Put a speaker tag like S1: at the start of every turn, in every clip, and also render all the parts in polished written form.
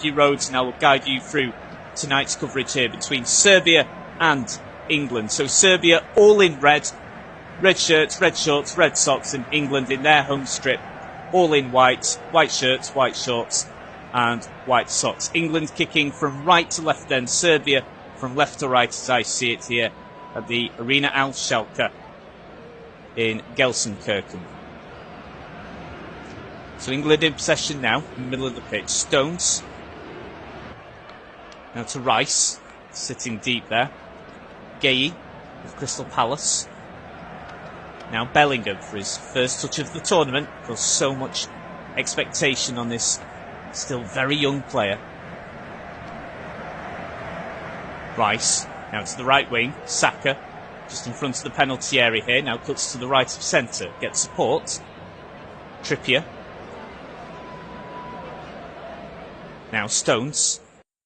S1: few roads, and I will guide you through tonight's coverage here between Serbia and England. So Serbia all in red, red shirts, red shorts, red socks, and England in their home strip all in white, white shirts, white shorts and white socks. England kicking from right to left then, Serbia from left to right as I see it here at the Arena Al Schalke in Gelsenkirchen. So England in possession now, in the middle of the pitch. Stones. Now to Rice, sitting deep there. Gay of Crystal Palace. Now Bellingham for his first touch of the tournament. There's so much expectation on this still very young player. Rice, now to the right wing. Saka, just in front of the penalty area here. Now cuts to the right of centre. Gets support. Trippier. Now Stones.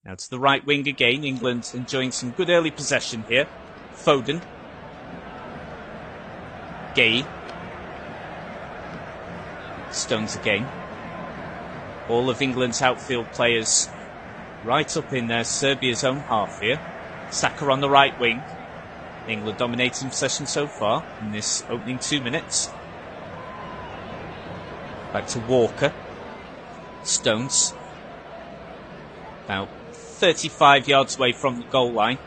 S1: Now to the right wing again. England enjoying some good early possession here. Foden. Gay. Stones again. All of England's outfield players right up in Serbia's own half here. Saka on the right wing. England dominating possession so far in this opening 2 minutes. Back to Walker. Stones. About 35 yards away from the goal line.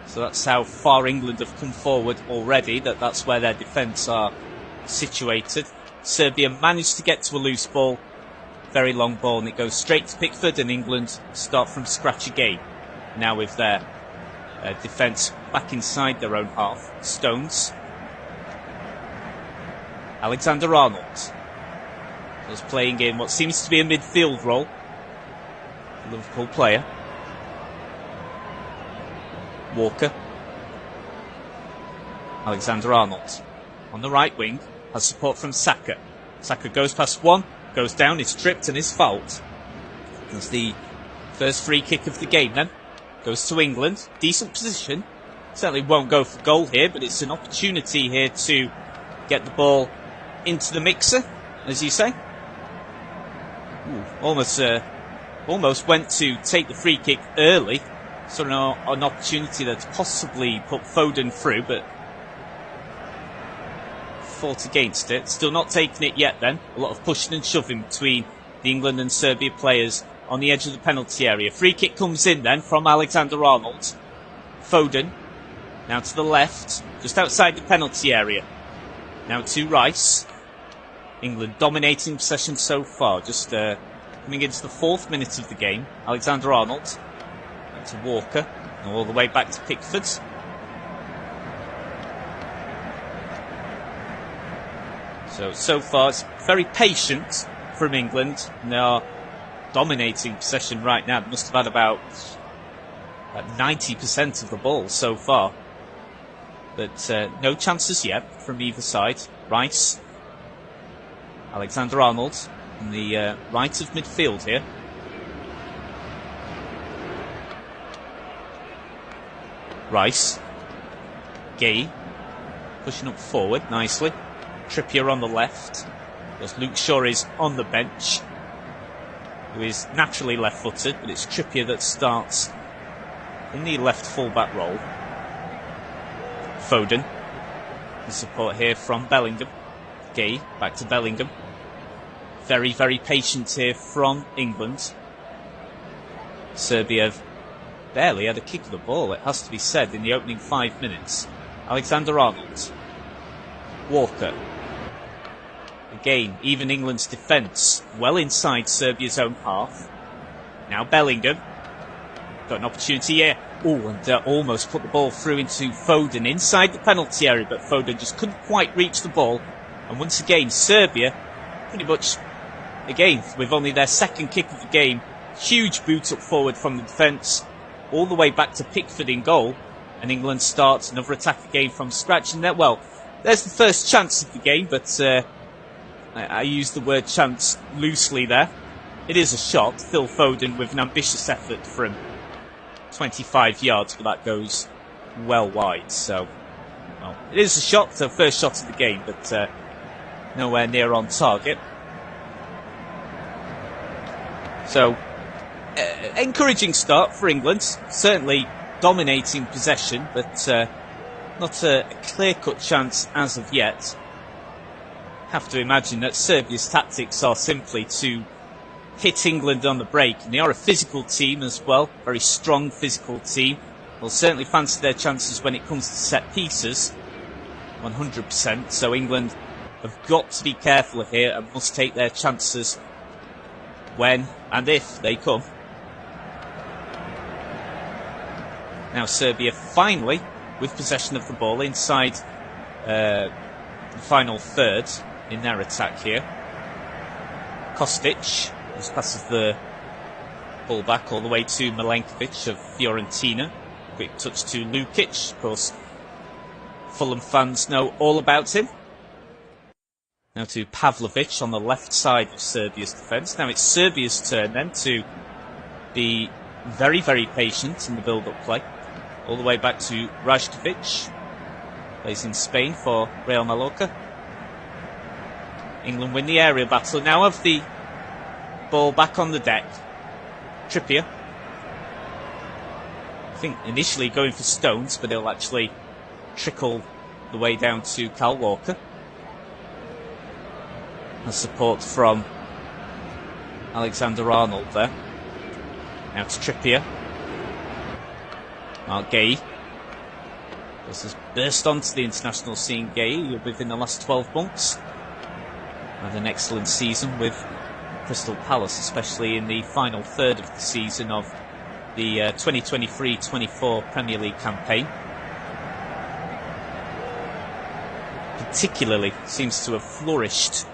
S1: So that's how far England have come forward already, that's where their defence are situated. Serbia managed to get to a loose ball, very long ball, and it goes straight to Pickford, and England start from scratch again. Now with their defence back inside their own half. Stones. Aleksandar Arnold was playing in what seems to be a midfield role. Liverpool player. Walker. Aleksandar Arnold on the right wing has support from Saka. Saka goes past one, goes down, is tripped and is fouled. That's the first free kick of the game then. Goes to England. Decent position. Certainly won't go for goal here, but it's an opportunity here to get the ball into the mixer, as you say. Almost went to take the free kick early. Sort of an opportunity there to possibly put Foden through, but fought against it. Still not taking it yet then. A lot of pushing and shoving between the England and Serbia players on the edge of the penalty area. Free kick comes in then from Aleksandar Arnold. Foden. Now to the left, just outside the penalty area. Now to Rice. England dominating possession so far. Just coming into the 4th minute of the game. Aleksandar Arnold. Back to Walker. And all the way back to Pickford. So far it's very patient from England. And they are dominating possession right now. They must have had about 90% of the ball so far. But no chances yet from either side. Rice. Aleksandar Arnold on the right of midfield here. Rice. Gay. Pushing up forward nicely. Trippier on the left. Because Luke Shaw is on the bench. Who is naturally left-footed, but it's Trippier that starts in the left full-back role. Foden. The support here from Bellingham. Gay, back to Bellingham. Very, very patient here from England. Serbia have barely had a kick of the ball, it has to be said, in the opening 5 minutes. Aleksandar Arnold. Walker. Again, even England's defence well inside Serbia's own half. Now Bellingham. Got an opportunity here. And almost put the ball through into Foden inside the penalty area, but Foden just couldn't quite reach the ball. And once again, Serbia, pretty much, again, with only their 2nd kick of the game, huge boot up forward from the defence, all the way back to Pickford in goal. And England starts another attack again from scratch. And there's the first chance of the game, but I use the word chance loosely there. It is a shot. Phil Foden with an ambitious effort from 25 yards, but that goes well wide. So, it is a shot, the first shot of the game, but nowhere near on target. So, encouraging start for England. Certainly dominating possession, but not a clear-cut chance as of yet. Have to imagine that Serbia's tactics are simply to hit England on the break. And they are a physical team as well, very strong physical team. They'll certainly fancy their chances when it comes to set pieces, 100%. So England have got to be careful here and must take their chances when and if they come. Now Serbia finally with possession of the ball inside the final third in their attack here. Kostic just passes the ball back all the way to Milenković of Fiorentina. Quick touch to Lukic. Of course, Fulham fans know all about him. Now to Pavlović on the left side of Serbia's defence. Now it's Serbia's turn then to be very, very patient in the build-up play. All the way back to Rajković. Plays in Spain for Real Mallorca. England win the area battle. Now have the ball back on the deck. Trippier. I think initially going for Stones, but he'll actually trickle the way down to Kyle Walker. And support from Aleksandar there. Now to Trippier. Mark Gay. This has burst onto the international scene, Gay, within the last 12 months. Had an excellent season with Crystal Palace, especially in the final third of the season of the 2023-24 Premier League campaign. Particularly seems to have flourished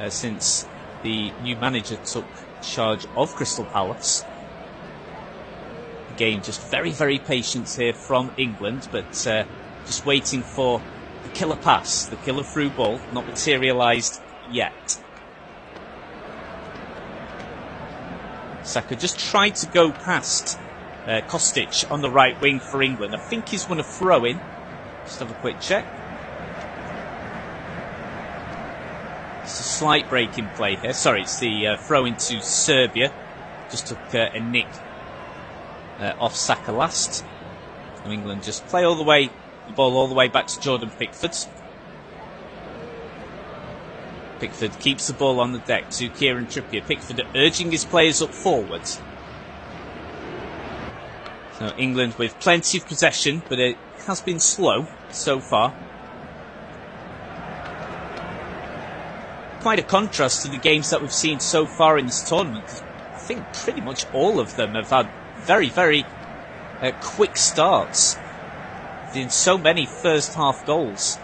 S1: since the new manager took charge of Crystal Palace. Again, just very, very patient here from England, but just waiting for the killer pass, the killer through ball, not materialised yet. Saka just tried to go past Kostic on the right wing for England. I think he's won a throw-in. Just have a quick check. It's a slight break in play here. Sorry, it's the throw-in to Serbia. Just took a nick off Saka last. So England just play the ball all the way back to Jordan Pickford. Pickford keeps the ball on the deck to Kieran Trippier. Pickford urging his players up forward. So England with plenty of possession, but it has been slow so far. Quite a contrast to the games that we've seen so far in this tournament. I think pretty much all of them have had very, very quick starts. There's so many first half goals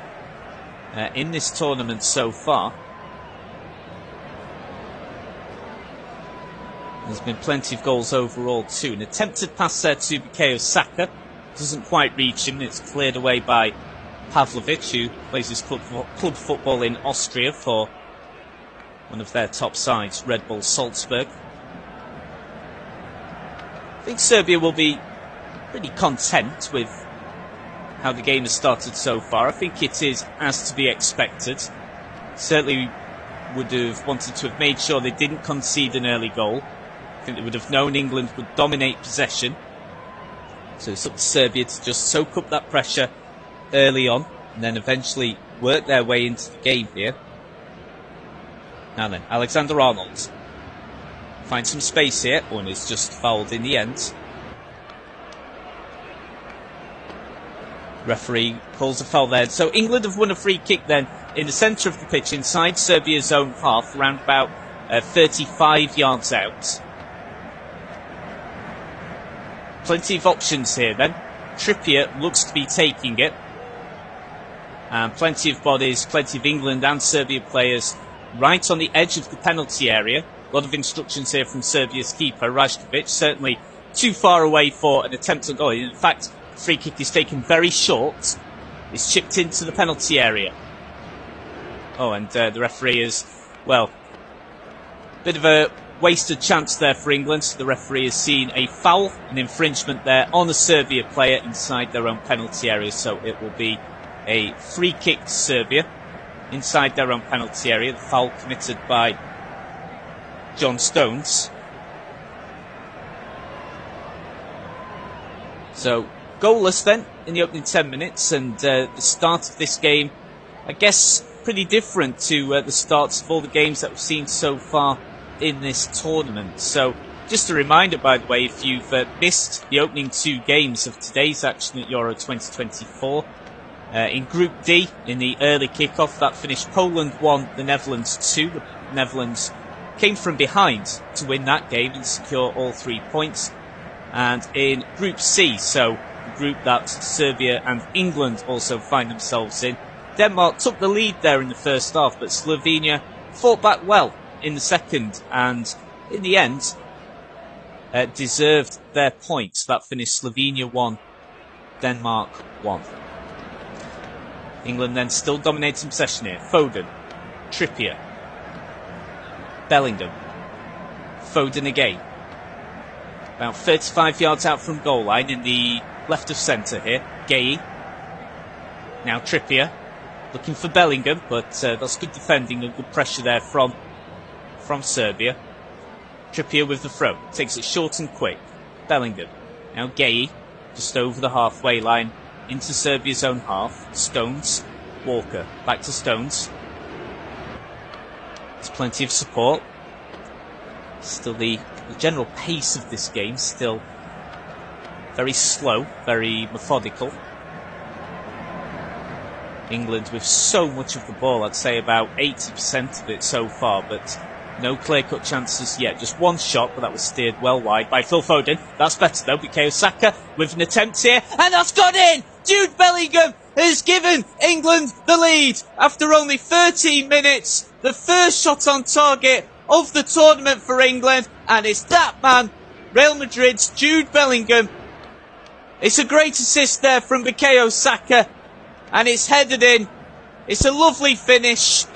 S1: in this tournament so far. There's been plenty of goals overall too. An attempted pass there to Bukayo Saka. Doesn't quite reach him. It's cleared away by Pavlović, who plays his club football in Austria for one of their top sides, Red Bull Salzburg. I think Serbia will be pretty content with how the game has started so far. I think it is as to be expected. Certainly would have wanted to have made sure they didn't concede an early goal. I think they would have known England would dominate possession. So it's up to Serbia to just soak up that pressure early on and then eventually work their way into the game here. Now then, Aleksandar finds some space here, and is just fouled in the end. Referee calls a foul there. So England have won a free kick then in the centre of the pitch inside Serbia's own half, around about 35 yards out. Plenty of options here then. Trippier looks to be taking it. And plenty of bodies, plenty of England and Serbia players right on the edge of the penalty area. A lot of instructions here from Serbia's keeper, Rajković. Certainly too far away for an attempt at goal. In fact, the free kick is taken very short. It's chipped into the penalty area. Oh, and the referee is, well, bit of a wasted chance there for England. The referee has seen a foul, an infringement there on a Serbia player inside their own penalty area. So it will be a free kick to Serbia inside their own penalty area. The foul committed by John Stones. So, goalless then in the opening 10 minutes, and the start of this game, I guess, pretty different to the starts of all the games that we've seen so far in this tournament. So, just a reminder, by the way, if you've missed the opening 2 games of today's action at Euro 2024, in Group D, in the early kick-off, that finished Poland 1, the Netherlands 2. The Netherlands came from behind to win that game and secure all 3 points. And in Group C, so the group that Serbia and England also find themselves in, Denmark took the lead there in the first half, but Slovenia fought back well in the second, and in the end, deserved their points. That finished Slovenia 1, Denmark 1. England then still dominating possession here. Foden, Trippier, Bellingham, Foden again. About 35 yards out from goal line in the left of centre here. Gay. Now Trippier, looking for Bellingham, but that's good defending and good pressure there from Serbia. Trippier with the throw, takes it short and quick. Bellingham, now Gay, just over the halfway line into Serbia's own half. Stones, Walker, back to Stones. There's plenty of support. Still the general pace of this game, still very slow, very methodical. England with so much of the ball, I'd say about 80% of it so far, but no clear-cut chances yet. Just one shot, but that was steered well wide by Phil Foden. That's better though. Bukayo Saka with an attempt here, and that's gone in! Jude Bellingham has given England the lead after only 13 minutes. The first shot on target of the tournament for England, and it's that man, Real Madrid's Jude Bellingham. It's a great assist there from Bukayo Saka, and it's headed in. It's a lovely finish.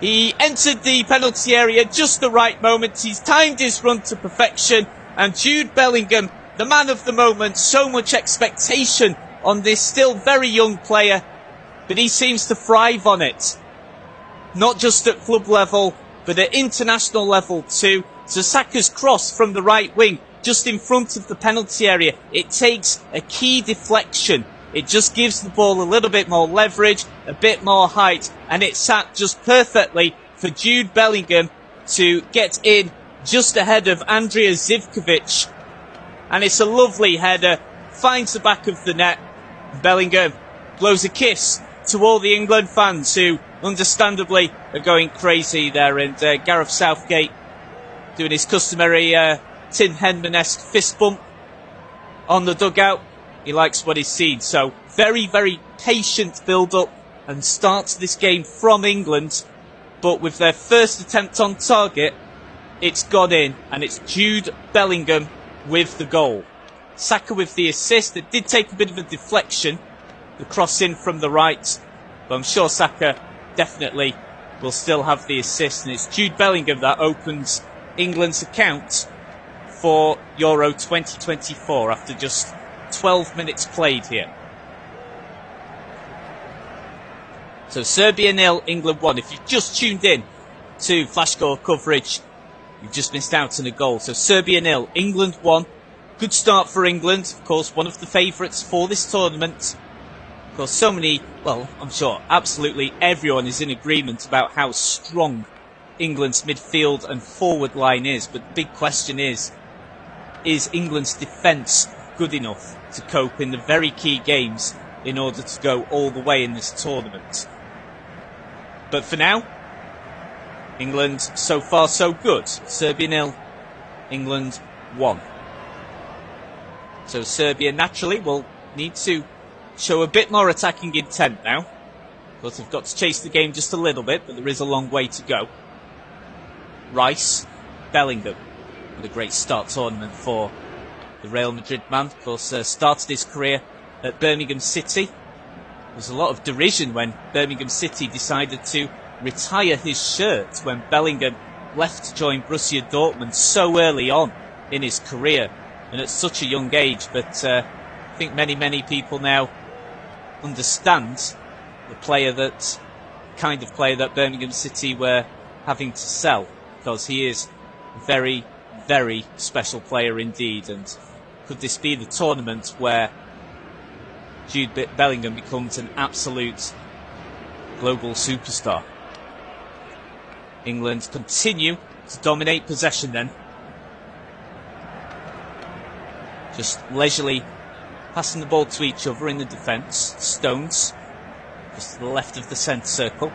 S1: He entered the penalty area just the right moment. He's timed his run to perfection, and Jude Bellingham, the man of the moment, so much expectation on this still very young player, but he seems to thrive on it. Not just at club level, but at international level too. So Saka's cross from the right wing, just in front of the penalty area, it takes a key deflection. It just gives the ball a little bit more leverage, a bit more height, and it's sat just perfectly for Jude Bellingham to get in just ahead of Andrija Zivković. And it's a lovely header, finds the back of the net. Bellingham blows a kiss to all the England fans who understandably are going crazy there, and Gareth Southgate doing his customary Tin Henman-esque fist bump on the dugout. He likes what he's seen. So very, very patient build-up and start to this game from England. But with their first attempt on target, it's gone in, and it's Jude Bellingham with the goal. Saka with the assist. It did take a bit of a deflection, the cross in from the right, but I'm sure Saka definitely will still have the assist, and it's Jude Bellingham that opens England's account for Euro 2024 after just 12 minutes played here. So Serbia 0, England 1. If you've just tuned in to Flash Score coverage, you've just missed out on a goal. So Serbia 0, England 1. Good start for England. Of course, one of the favourites for this tournament. Of course, so many, well, I'm sure absolutely everyone is in agreement about how strong England's midfield and forward line is. But the big question is England's defence good enough to cope in the very key games in order to go all the way in this tournament? But for now, England so far so good. Serbia 0, England 1. So Serbia naturally will need to show a bit more attacking intent now. Of course, they've got to chase the game just a little bit, but there is a long way to go. Rice, Bellingham, with a great start tournament for the Real Madrid man. Of course, started his career at Birmingham City. There was a lot of derision when Birmingham City decided to retire his shirt when Bellingham left to join Borussia Dortmund so early on in his career and at such a young age. But I think many people now understand the kind of player that Birmingham City were having to sell, because he is a very, very special player indeed. And could this be the tournament where Jude Bellingham becomes an absolute global superstar? England continue to dominate possession then. Just leisurely passing the ball to each other in the defence. Stones, just to the left of the centre circle.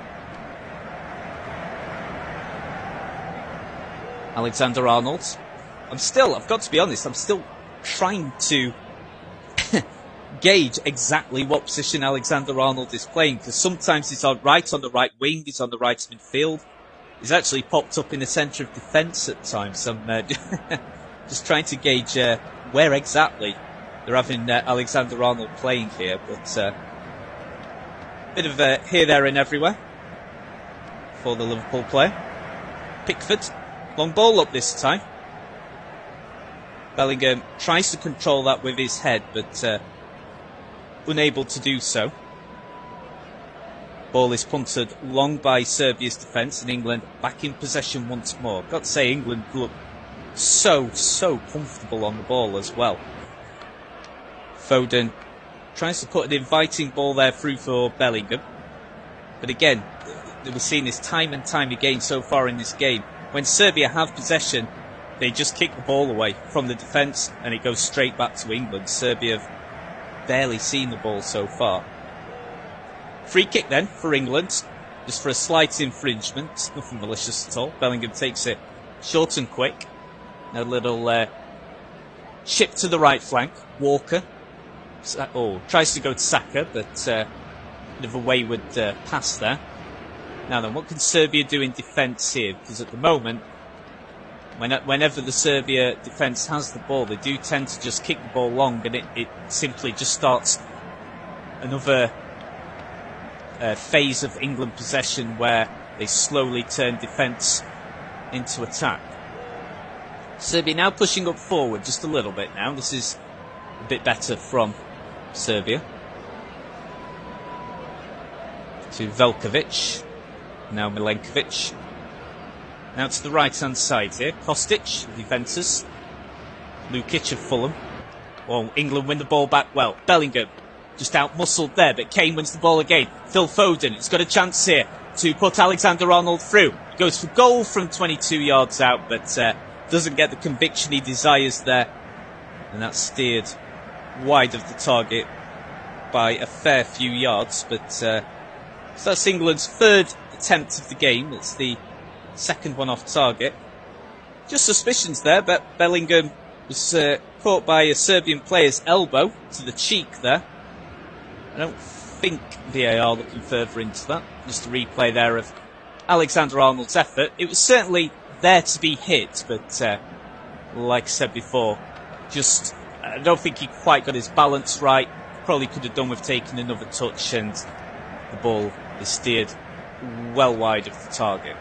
S1: Aleksandar Arnold. I've got to be honest, I'm still trying to gauge exactly what position Aleksandar Arnold is playing, because sometimes he's right on the right wing, he's on the right midfield. He's actually popped up in the centre of defence at times. I'm just trying to gauge where exactly they're having Aleksandar Arnold playing here, but bit of here, there and everywhere for the Liverpool player. Pickford, long ball up this time. Bellingham tries to control that with his head, but unable to do so. Ball is punted long by Serbia's defence, and England back in possession once more. Got to say, England look so comfortable on the ball as well. Foden tries to put an inviting ball there through for Bellingham. But again, we've seen this time and time again so far in this game. When Serbia have possession, they just kick the ball away from the defence and it goes straight back to England. Serbia have barely seen the ball so far. Free kick then for England, just for a slight infringement, nothing malicious at all. Bellingham takes it short and quick. A little chip to the right flank. Walker tries to go to Saka, but bit of a wayward pass there. Now then, what can Serbia do in defence here? Because at the moment, whenever the Serbia defence has the ball, they do tend to just kick the ball long, and it simply just starts another phase of England possession where they slowly turn defence into attack. Serbia now pushing up forward just a little bit now. This is a bit better from Serbia. To Veljković. Now Milenković. Now to the right hand side here. Kostic, Juventus. Lukic of Fulham. Well, England win the ball back well. Bellingham just out-muscled there, but Kane wins the ball again. Phil Foden, he's got a chance here to put Aleksandar Arnold through. He goes for goal from 22 yards out, but doesn't get the conviction he desires there. And that's steered wide of the target by a fair few yards. But so that's England's third attempt of the game. It's the second one off target. Just suspicions there, but Bellingham was caught by a Serbian player's elbow to the cheek there. I don't think VAR looking further into that. Just a replay there of Aleksandar Arnold's effort. It was certainly there to be hit, but like I said before, just I don't think he quite got his balance right. Probably could have done with taking another touch, and the ball is steered well wide of the target.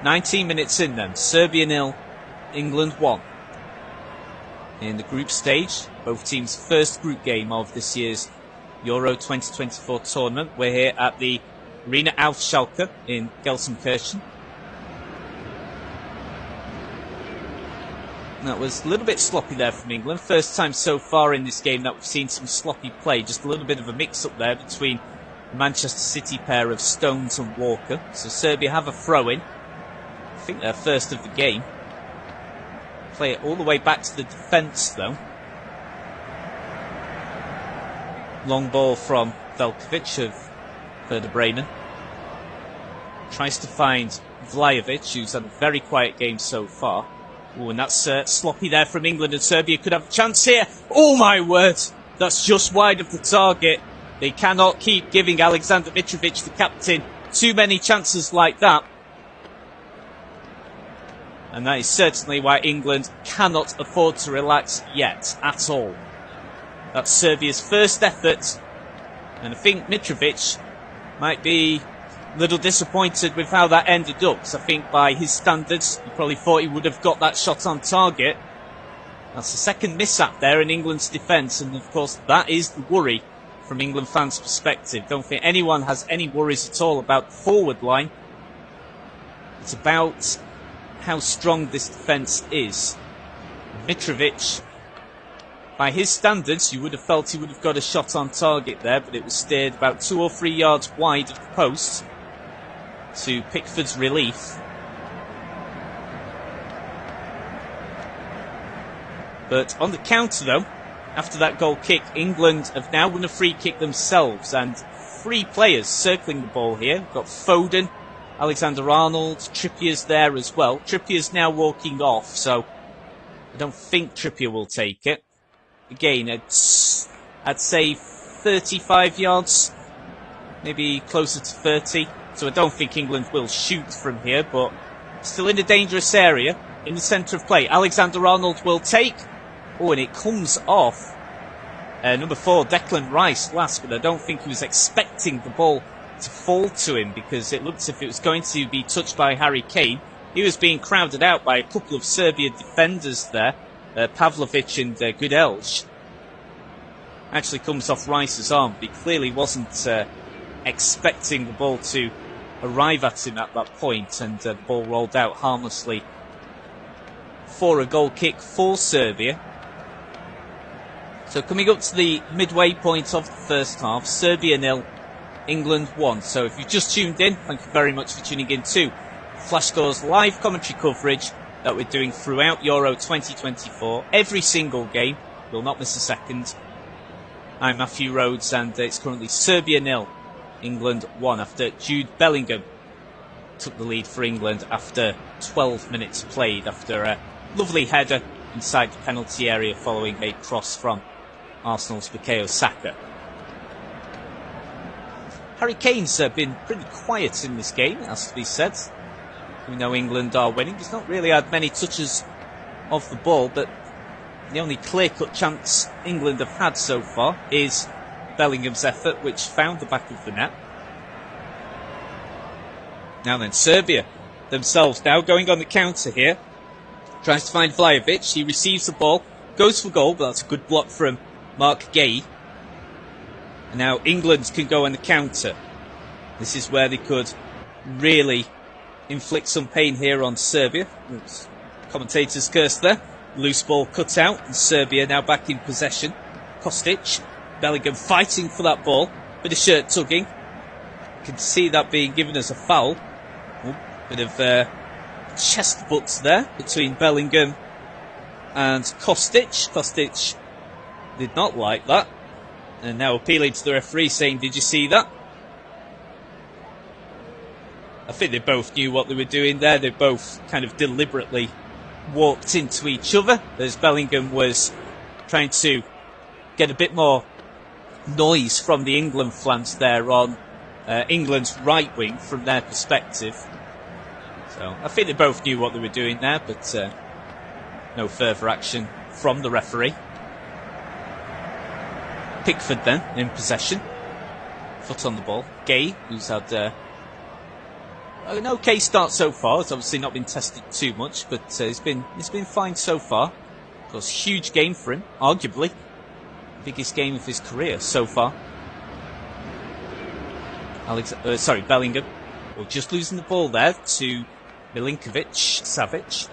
S1: 19 minutes in then, Serbia 0, England 1. In the group stage, both teams' first group game of this year's Euro 2024 tournament. We're here at the Arena auf Schalke in Gelsenkirchen. That was a little bit sloppy there from England. First time so far in this game that we've seen some sloppy play. Just a little bit of a mix-up there between the Manchester City pair of Stones and Walker. So Serbia have a throw-in. I think they're first of the game. Play it all the way back to the defence though. Long ball from Veljković of Werder Bremen. Tries to find Vlahović, who's had a very quiet game so far. Oh, and that's sloppy there from England, and Serbia could have a chance here. Oh my word! That's just wide of the target. They cannot keep giving Aleksandar Mitrović, the captain, too many chances like that. And that is certainly why England cannot afford to relax yet, at all. That's Serbia's first effort, and I think Mitrović might be a little disappointed with how that ended up, because I think by his standards, he probably thought he would have got that shot on target. That's the second mishap there in England's defence, and of course that is the worry from England fans' perspective. Don't think anyone has any worries at all about the forward line. It's about how strong this defence is. Mitrović By his standards, you would have felt he would have got a shot on target there, but it was steered about 2 or 3 yards wide of the post to Pickford's relief. But on the counter though, after that goal kick, England have now won a free kick themselves, and 3 players circling the ball here. We've got Foden, Aleksandar-Arnold, Trippier's there as well. Trippier's now walking off, so I don't think Trippier will take it. Again, I'd say 35 yards, maybe closer to 30. So I don't think England will shoot from here, but still in a dangerous area, in the centre of play. Aleksandar-Arnold will take. Oh, and it comes off number 4, Declan Rice, last, but I don't think he was expecting the ball to fall to him, because it looked as if it was going to be touched by Harry Kane. He was being crowded out by a couple of Serbian defenders there, Pavlović and Gudelj. Actually comes off Rice's arm, but he clearly wasn't expecting the ball to arrive at him at that point, and the ball rolled out harmlessly for a goal kick for Serbia. So coming up to the midway point of the first half, Serbia 0, England 1. So if you've just tuned in, thank you very much for tuning in to FlashScore's live commentary coverage that we're doing throughout Euro 2024. Every single game, you'll not miss a second. I'm Matthew Rhodes, and it's currently Serbia 0, England 1, after Jude Bellingham took the lead for England after 12 minutes played, after a lovely header inside the penalty area following a cross from Arsenal's Bukayo Saka. Harry Kane's been pretty quiet in this game, it has to be said. We know England are winning. He's not really had many touches of the ball, but the only clear-cut chance England have had so far is Bellingham's effort, which found the back of the net. Now then, Serbia themselves now going on the counter here. Tries to find Vlahović. He receives the ball, goes for goal, but that's a good block from Mark Gay. And now England can go on the counter. This is where they could really inflict some pain here on Serbia. Oops. Commentators cursed there. Loose ball cut out, and Serbia now back in possession. Kostic, Bellingham fighting for that ball. Bit of shirt tugging. You can see that being given as a foul. Oh, bit of chest butts there between Bellingham and Kostic. Kostic did not like that, and now appealing to the referee, saying, "Did you see that?" I think they both knew what they were doing there. They both kind of deliberately walked into each other, as Bellingham was trying to get a bit more noise from the England flanks there on England's right wing from their perspective. So I think they both knew what they were doing there, but no further action from the referee. Pickford then in possession, foot on the ball. Gay, who's had an okay start so far. It's obviously not been tested too much, but he's been fine so far. Of course, huge game for him, arguably the biggest game of his career so far. Bellingham. Well, just losing the ball there to Milinković-Savić.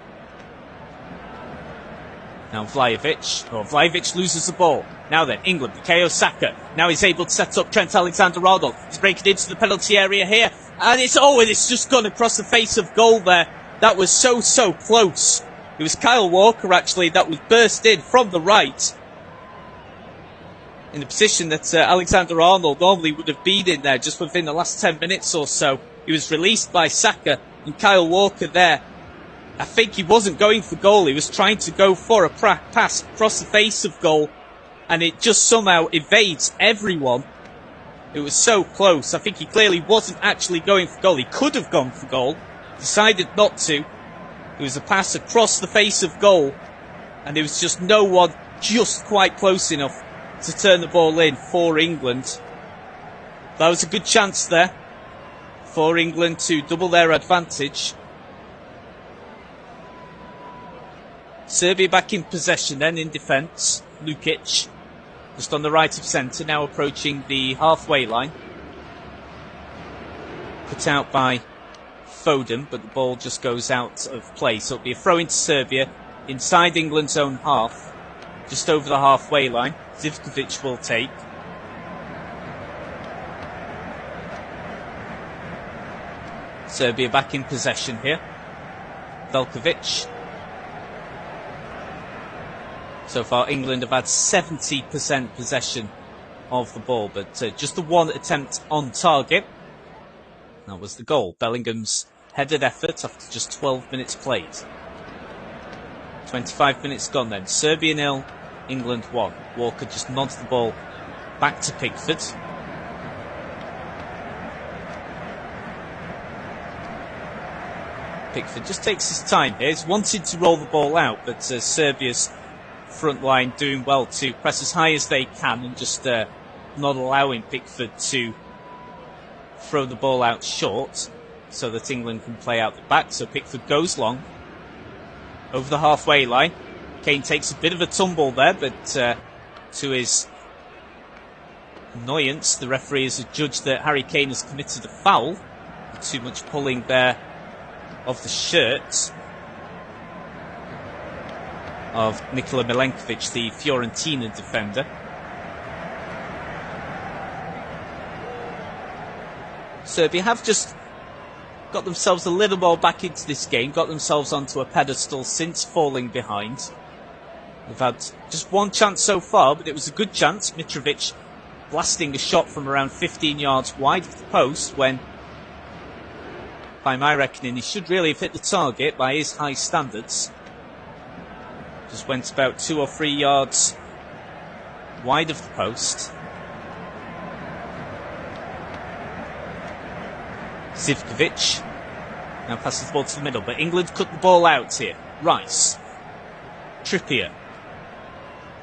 S1: Now Vlahović. Oh, Vlahović loses the ball. Now then, England, Bukayo Saka. Now he's able to set up Trent Alexander-Arnold. He's breaking into the penalty area here. And it's just gone across the face of goal there. That was so close. It was Kyle Walker, actually, that was burst in from the right, in the position that Alexander-Arnold normally would have been in there just within the last 10 minutes or so. He was released by Saka, and Kyle Walker there, I think he wasn't going for goal. He was trying to go for a pass across the face of goal, and it just somehow evades everyone. It was so close. I think he clearly wasn't actually going for goal. He could have gone for goal, decided not to. It was a pass across the face of goal, and there was just no one just quite close enough to turn the ball in for England. That was a good chance there for England to double their advantage. Serbia back in possession then in defence. Lukic just on the right of centre, now approaching the halfway line. Put out by Foden, but the ball just goes out of play. So it'll be a throw into Serbia inside England's own half. just over the halfway line. Stojković will take. Serbia back in possession here. Vlahović. So far, England have had 70% possession of the ball, but just the one attempt on target. That was the goal. Bellingham's headed effort after just 12 minutes played. 25 minutes gone then. Serbia 0, England 1. Walker just nods the ball back to Pickford. Pickford just takes his time here. He's wanted to roll the ball out, but Serbia's front line doing well to press as high as they can and just not allowing Pickford to throw the ball out short so that England can play out the back. So Pickford goes long over the halfway line. Kane takes a bit of a tumble there, but to his annoyance, the referee has adjudged that Harry Kane has committed a foul. Too much pulling there of the shirt of Nikola Milenkovic, the Fiorentina defender. Serbia have just got themselves a little more back into this game, got themselves onto a pedestal since falling behind. They've had just one chance so far, but it was a good chance. Mitrović blasting a shot from around 15 yards wide of the post when, by my reckoning, he should really have hit the target by his high standards. Just went about 2 or 3 yards wide of the post. Stojković now passes the ball to the middle, but England cut the ball out here. Rice, Trippier,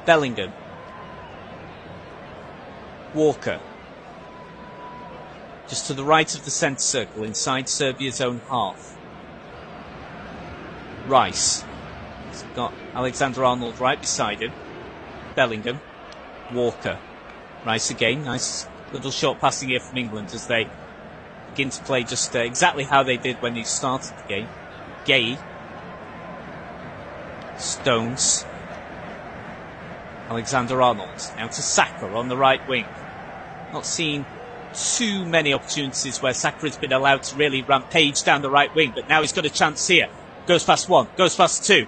S1: Bellingham, Walker. Just to the right of the centre circle, inside Serbia's own half. Rice. He's got Aleksandar right beside him. Bellingham. Walker. Rice again. Nice little short passing here from England as they begin to play just exactly how they did when they started the game. Gay. Stones. Aleksandar now to Saka on the right wing. Not seen too many opportunities where Saka has been allowed to really rampage down the right wing, but now he's got a chance here. Goes past one, goes past two.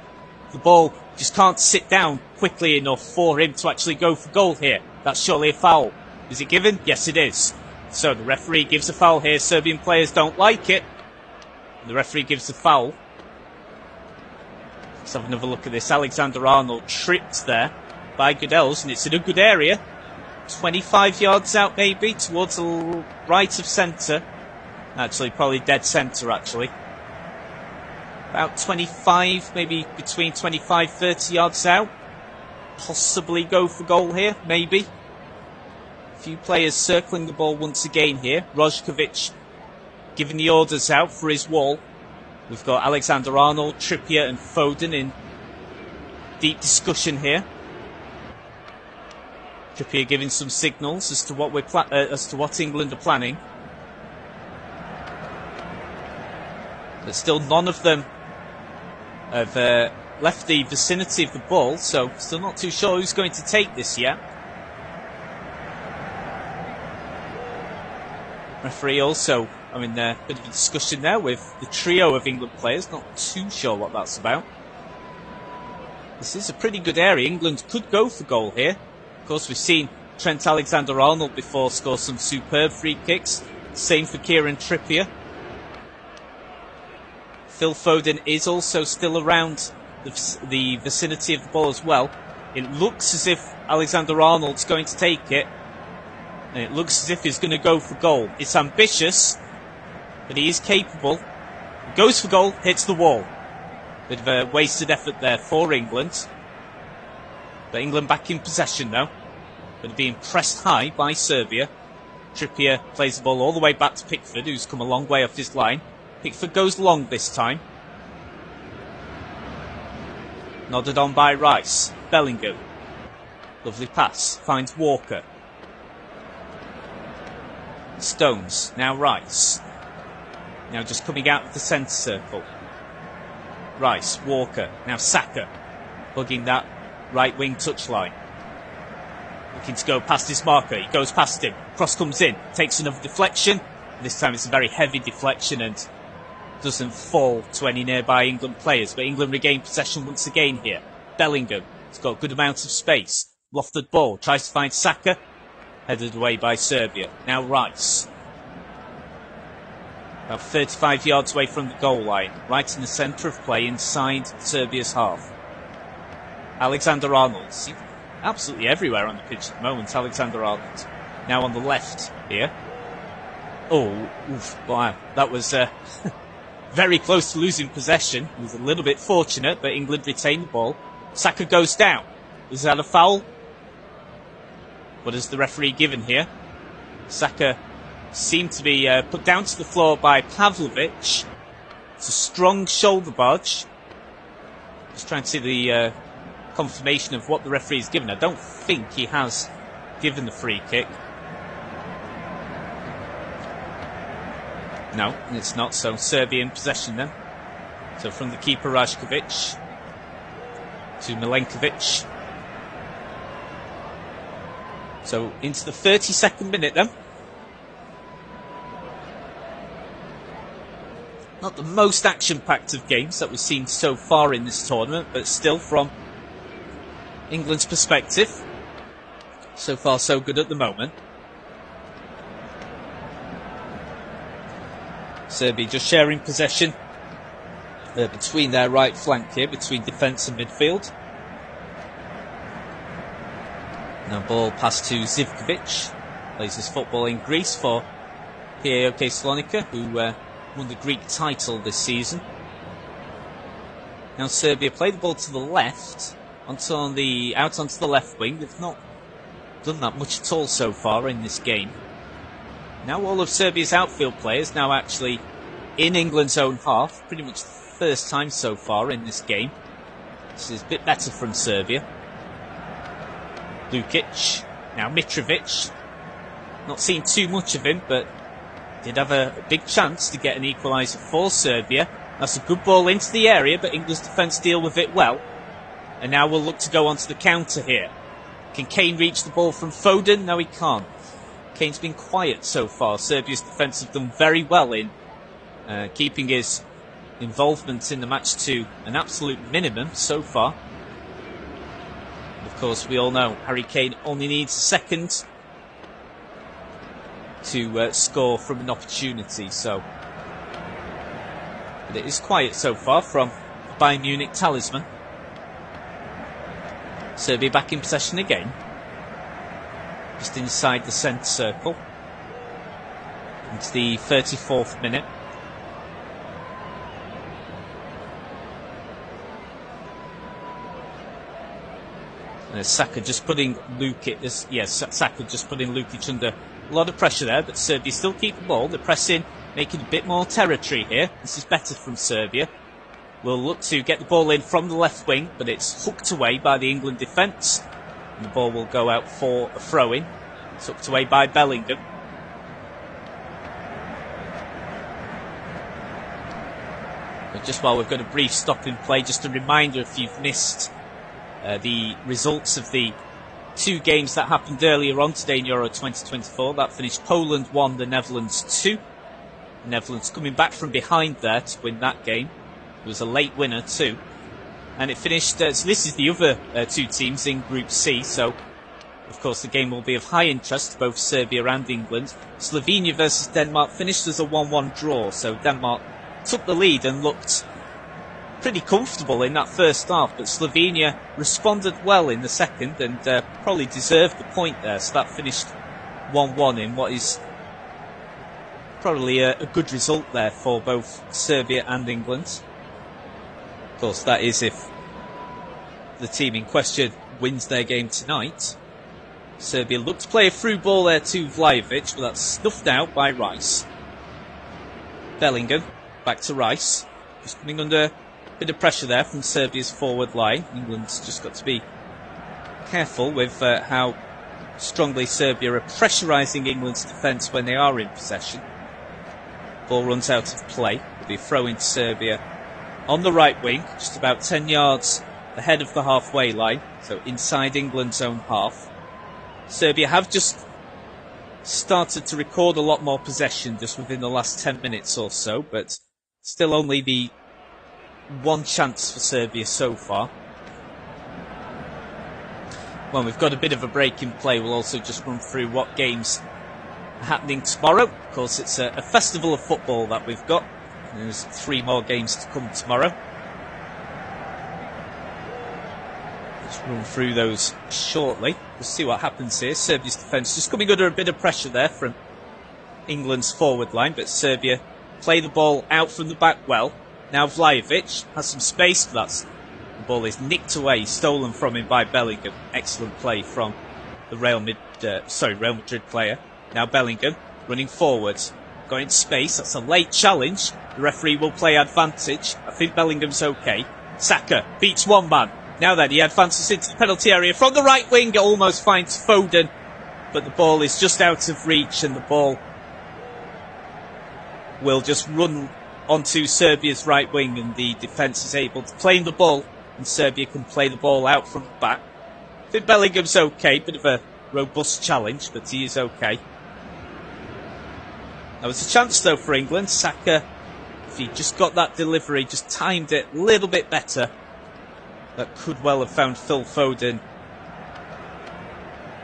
S1: The ball just can't sit down quickly enough for him to actually go for goal here. That's surely a foul. Is it given? Yes, it is. So the referee gives a foul here. Serbian players don't like it. The referee gives the foul. Let's have another look at this. Aleksandar tripped there by Goodels, and it's in a good area. 25 yards out maybe, towards the right of centre. Actually, probably dead centre actually. About 25, maybe between 25, 30 yards out. Possibly go for goal here, maybe. A few players circling the ball once again here. Rojković giving the orders out for his wall. We've got Aleksandar, Trippier and Foden in deep discussion here. Trippier giving some signals as to what England are planning, but still none of them have left the vicinity of the ball, so still not too sure who's going to take this yet. Referee also, a bit of a discussion there with the trio of England players. Not too sure what that's about. This is a pretty good area. England could go for goal here. Of course, we've seen Trent Alexander-Arnold before score some superb free kicks. Same for Kieran Trippier. Phil Foden is also still around the vicinity of the ball as well. It looks as if Alexander-Arnold's going to take it. And it looks as if he's going to go for goal. It's ambitious, but he is capable. He goes for goal, hits the wall. Bit of a wasted effort there for England. But England back in possession now. But being pressed high by Serbia. Trippier plays the ball all the way back to Pickford, who's come a long way off his line. Pickford goes long this time. Nodded on by Rice. Bellingham. Lovely pass. Finds Walker. Stones. Now Rice. Now just coming out of the centre circle. Rice. Walker. Now Saka. Hugging that right wing touchline. Looking to go past his marker. He goes past him. Cross comes in. Takes another deflection. This time it's a very heavy deflection and doesn't fall to any nearby England players. But England regain possession once again here. Bellingham has got a good amount of space. Lofted ball. Tries to find Saka. Headed away by Serbia. Now Rice. About 35 yards away from the goal line. Right in the centre of play inside Serbia's half. Aleksandar absolutely everywhere on the pitch at the moment. Aleksandar now on the left here. Oh, oof, wow. That was very close to losing possession. He was a little bit fortunate, but England retained the ball. Saka goes down. Is that a foul? What has the referee given here? Saka seemed to be put down to the floor by Pavlović. It's a strong shoulder barge. Just trying to see the confirmation of what the referee has given. I don't think he has given the free kick. No, it's not. So Serbia in possession then. So from the keeper Rajković to Milenković. So into the 32nd minute then. Not the most action-packed of games that we've seen so far in this tournament, but still from England's perspective, so far so good at the moment. Serbia just sharing possession between their right flank here, between defence and midfield. Now ball passed to Zivković, plays his football in Greece for PAOK Salonika, who won the Greek title this season. Now Serbia play the ball to the left, out onto the left wing. They've not done that much at all so far in this game. Now all of Serbia's outfield players now actually in England's own half, pretty much the first time so far in this game. This is a bit better from Serbia. Lukic, now Mitrović. Not seen too much of him, but did have a big chance to get an equaliser for Serbia. That's a good ball into the area, but England's defence deal with it well. And now we'll look to go onto the counter here. Can Kane reach the ball from Foden? No, he can't. Kane's been quiet so far. Serbia's defence have done very well in keeping his involvement in the match to an absolute minimum so far. Of course, we all know Harry Kane only needs a second to score from an opportunity. So, but it is quiet so far from the Bayern Munich talisman. Serbia back in possession again. Just inside the centre circle. Into the 34th minute. Saka just putting Lukic under a lot of pressure there, but Serbia still keep the ball. They're pressing, making a bit more territory here. This is better from Serbia. We'll look to get the ball in from the left wing, but it's hooked away by the England defence. And the ball will go out for a throw-in. It's hooked away by Bellingham. But just while we've got a brief stop in play, just a reminder if you've missed the results of the two games that happened earlier on today in Euro 2024. That finished Poland 1, the Netherlands 2. The Netherlands coming back from behind there to win that game. It was a late winner too. And it finished, so this is the other two teams in Group C, so of course the game will be of high interest to both Serbia and England. Slovenia versus Denmark finished as a 1-1 draw, so Denmark took the lead and looked pretty comfortable in that first half, but Slovenia responded well in the second and probably deserved the point there, so that finished 1-1 in what is probably a good result there for both Serbia and England. Of course, that is if the team in question wins their game tonight. Serbia looked to play a through ball there to Vlahović, but that's snuffed out by Rice. Bellingham, back to Rice. Just coming under a bit of pressure there from Serbia's forward line. England's just got to be careful with how strongly Serbia are pressurising England's defence when they are in possession. Ball runs out of play. It'll be a throw in to Serbia on the right wing, just about 10 yards ahead of the halfway line, so inside England's own half. Serbia have just started to record a lot more possession just within the last 10 minutes or so, but still only the one chance for Serbia so far. Well, we've got a bit of a break in play. We'll also just run through what games are happening tomorrow. Of course, it's a festival of football that we've got. There's 3 more games to come tomorrow. Let's run through those shortly. We'll see what happens here. Serbia's defence just coming under a bit of pressure there from England's forward line, but Serbia play the ball out from the back well. Now Vlahović has some space, but the ball is nicked away, stolen from him by Bellingham. Excellent play from the Real Madrid player. Now Bellingham running forwards, going into space. That's a late challenge. The referee will play advantage. I think Bellingham's okay. Saka beats one man. Now then, he advances into the penalty area from the right wing. It almost finds Foden, but the ball is just out of reach, and the ball will just run onto Serbia's right wing, and the defence is able to claim the ball, and Serbia can play the ball out from the back. I think Bellingham's okay. Bit of a robust challenge, but he is okay. There was a chance though for England. Saka, if he just got that delivery, just timed it a little bit better, that could well have found Phil Foden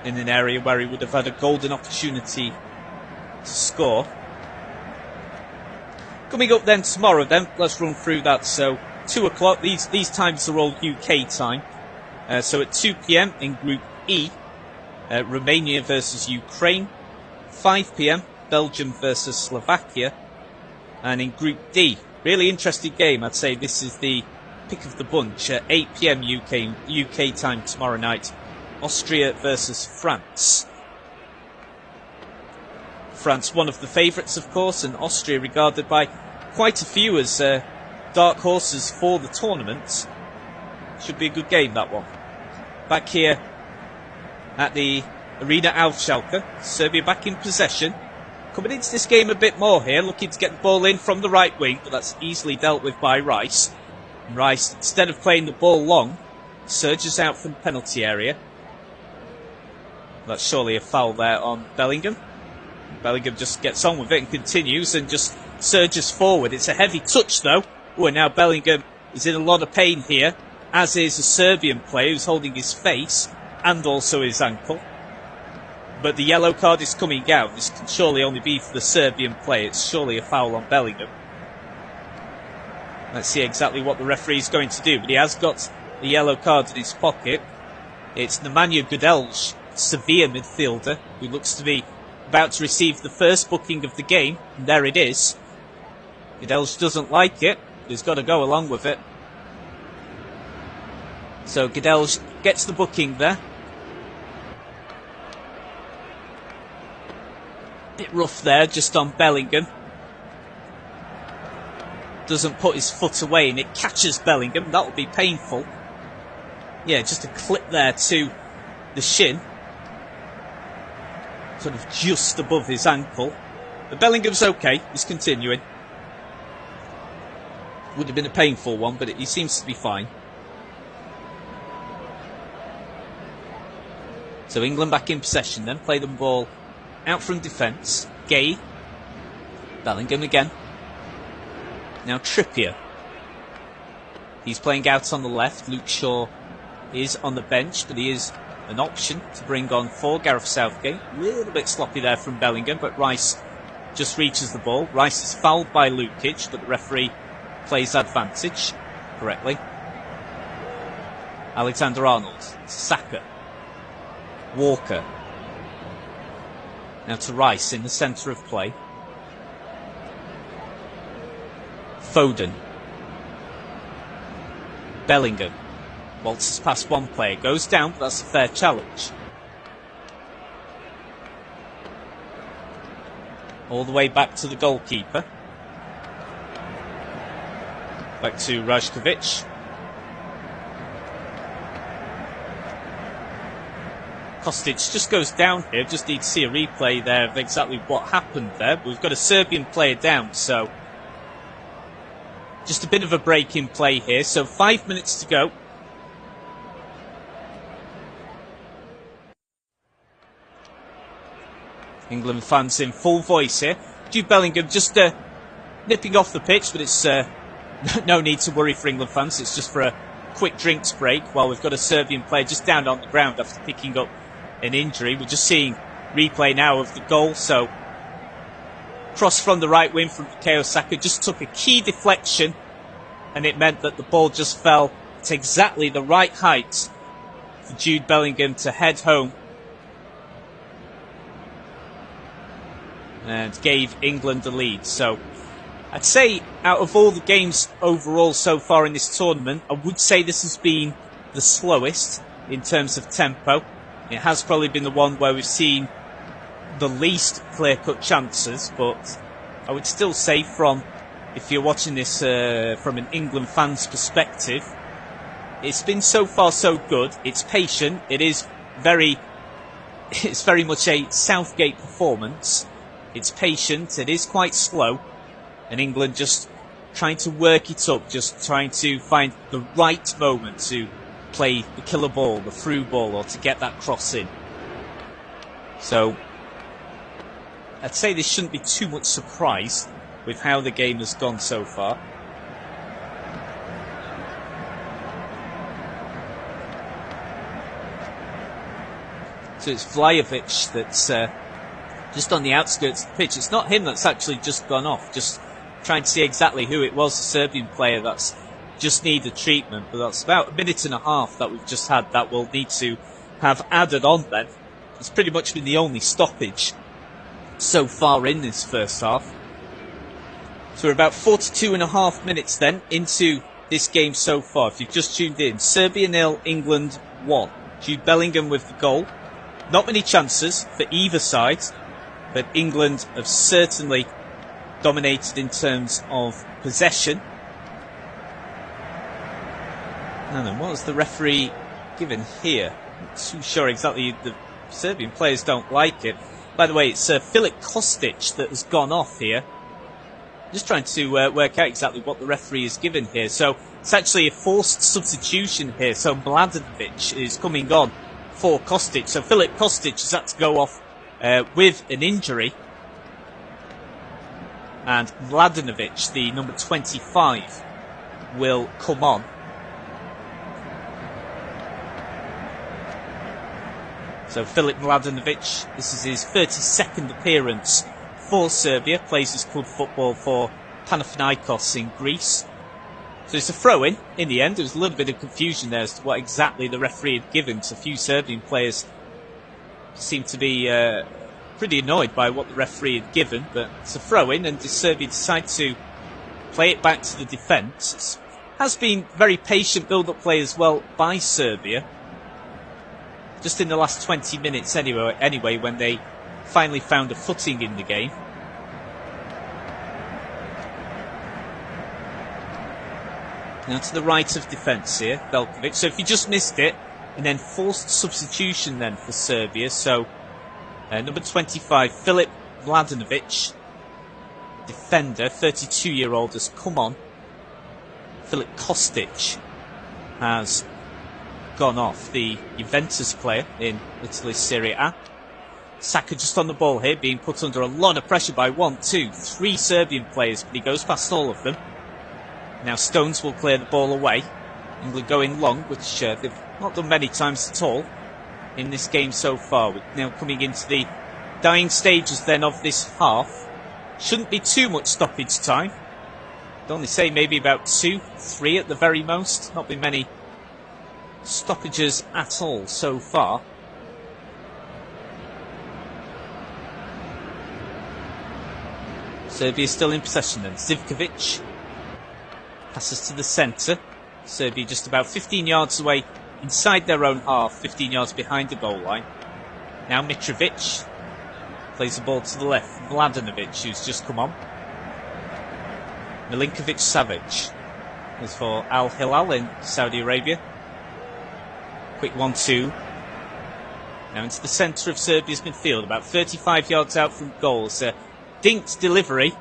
S1: in an area where he would have had a golden opportunity to score. Coming up then tomorrow then, let's run through that. So 2 o'clock, these times are all UK time. So at 2 PM in Group E, Romania versus Ukraine. 5 PM, Belgium versus Slovakia. And in Group D, really interesting game. I'd say this is the pick of the bunch. 8 PM UK time tomorrow night. Austria versus France. France, one of the favourites, of course, and Austria regarded by quite a few as dark horses for the tournament. Should be a good game, that one. Back here at the Arena Aufschalke. Serbia back in possession. Coming into this game a bit more here, looking to get the ball in from the right wing, but that's easily dealt with by Rice. And Rice, instead of playing the ball long, surges out from the penalty area. That's surely a foul there on Bellingham. Bellingham just gets on with it and continues and just surges forward. It's a heavy touch though. Oh, and now Bellingham is in a lot of pain here, as is a Serbian player who's holding his face and also his ankle. But the yellow card is coming out. This can surely only be for the Serbian player. It's surely a foul on Bellingham. Let's see exactly what the referee is going to do. But he has got the yellow card in his pocket. It's Nemanja Gudelj, Sevilla midfielder, who looks to be about to receive the first booking of the game. And there it is. Gudelj doesn't like it, but he's got to go along with it. So Gudelj gets the booking there. Bit rough there, just on Bellingham. Doesn't put his foot away and it catches Bellingham. That'll be painful. Yeah, just a clip there to the shin. Sort of just above his ankle. But Bellingham's okay. He's continuing. Would have been a painful one, but he seems to be fine. So England back in possession then. Play the ball out from defence. Gay. Bellingham again. Now Trippier. He's playing out on the left. Luke Shaw is on the bench, but he is an option to bring on for Gareth Southgate. A little bit sloppy there from Bellingham, but Rice just reaches the ball. Rice is fouled by Lukic, but the referee plays advantage correctly. Alexander-Arnold. Saka. Walker. Now to Rice in the centre of play. Foden. Bellingham. Waltzes past one player. Goes down, but that's a fair challenge. All the way back to the goalkeeper. Back to Rajković. Kostic just goes down here. Just need to see a replay there of exactly what happened there. But we've got a Serbian player down, so just a bit of a break in play here. So 5 minutes to go England fans in full voice here. Jude Bellingham just nipping off the pitch, but it's no need to worry for England fans. It's just for a quick drinks break while we've got a Serbian player just down on the ground after picking up an injury. We're just seeing replay now of the goal. So cross from the right wing from Bukayo Saka just took a key deflection, and it meant that the ball just fell at exactly the right height for Jude Bellingham to head home and gave England the lead. So I'd say out of all the games overall so far in this tournament, I would say this has been the slowest in terms of tempo. It has probably been the one where we've seen the least clear-cut chances, but I would still say if you're watching this from an England fan's perspective, it's been so far so good. It's patient. It's very much a Southgate performance. It's patient. It is quite slow. And England just trying to work it up, just trying to find the right moment to play the killer ball, the through ball, or to get that cross in. So I'd say this shouldn't be too much surprise with how the game has gone so far. So it's Vlahović that's just on the outskirts of the pitch. It's not him that's actually just gone off. Just trying to see exactly who it was, the Serbian player that's just needed treatment. But that's about a minute and a half that we've just had that we'll need to have added on then. It's pretty much been the only stoppage so far in this first half. So we're about 42 and a half minutes then into this game so far. If you've just tuned in, Serbia 0, England 1. Jude Bellingham with the goal. Not many chances for either side, but England have certainly dominated in terms of possession. And then what was the referee given here? I'm not too sure exactly. The Serbian players don't like it. By the way, it's Filip Kostic that has gone off here. Just trying to work out exactly what the referee is given here. So it's actually a forced substitution here. So Mladenovic is coming on for Kostic. So Filip Kostic has had to go off with an injury. And Mladenovic, the number 25, will come on. So Filip Mladenovic, this is his 32nd appearance for Serbia, plays his club football for Panathinaikos in Greece. So it's a throw-in the end. There was a little bit of confusion there as to what exactly the referee had given. So a few Serbian players seemed to be pretty annoyed by what the referee had given. But it's a throw-in, and Serbia decide to play it back to the defence. It has been very patient build-up play as well by Serbia. Just in the last 20 minutes anyway, when they finally found a footing in the game. Now to the right of defence here, Veljković. So if you just missed it, and then forced substitution then for Serbia. So number 25, Filip Mladenovic, defender, 32-year-old, has come on. Filip Kostic has gone off, the Juventus player in Italy's Serie A. Saka just on the ball here, being put under a lot of pressure by 1, 2, 3 Serbian players, but he goes past all of them. Now Stones will clear the ball away. England going long, which they've not done many times at all in this game so far. We're now coming into the dying stages then of this half. Shouldn't be too much stoppage time. I'd only say maybe about 2, 3 at the very most. Not been many stoppages at all so far. Serbia still in possession then. Zivković passes to the centre. Serbia just about 15 yards away inside their own half, 15 yards behind the goal line. Now Mitrović plays the ball to the left. Mladenovic, who's just come on. Milinković-Savic is for Al Hilal in Saudi Arabia. Quick 1-2. Now into the centre of Serbia's midfield, about 35 yards out from goal. It's a dinked delivery,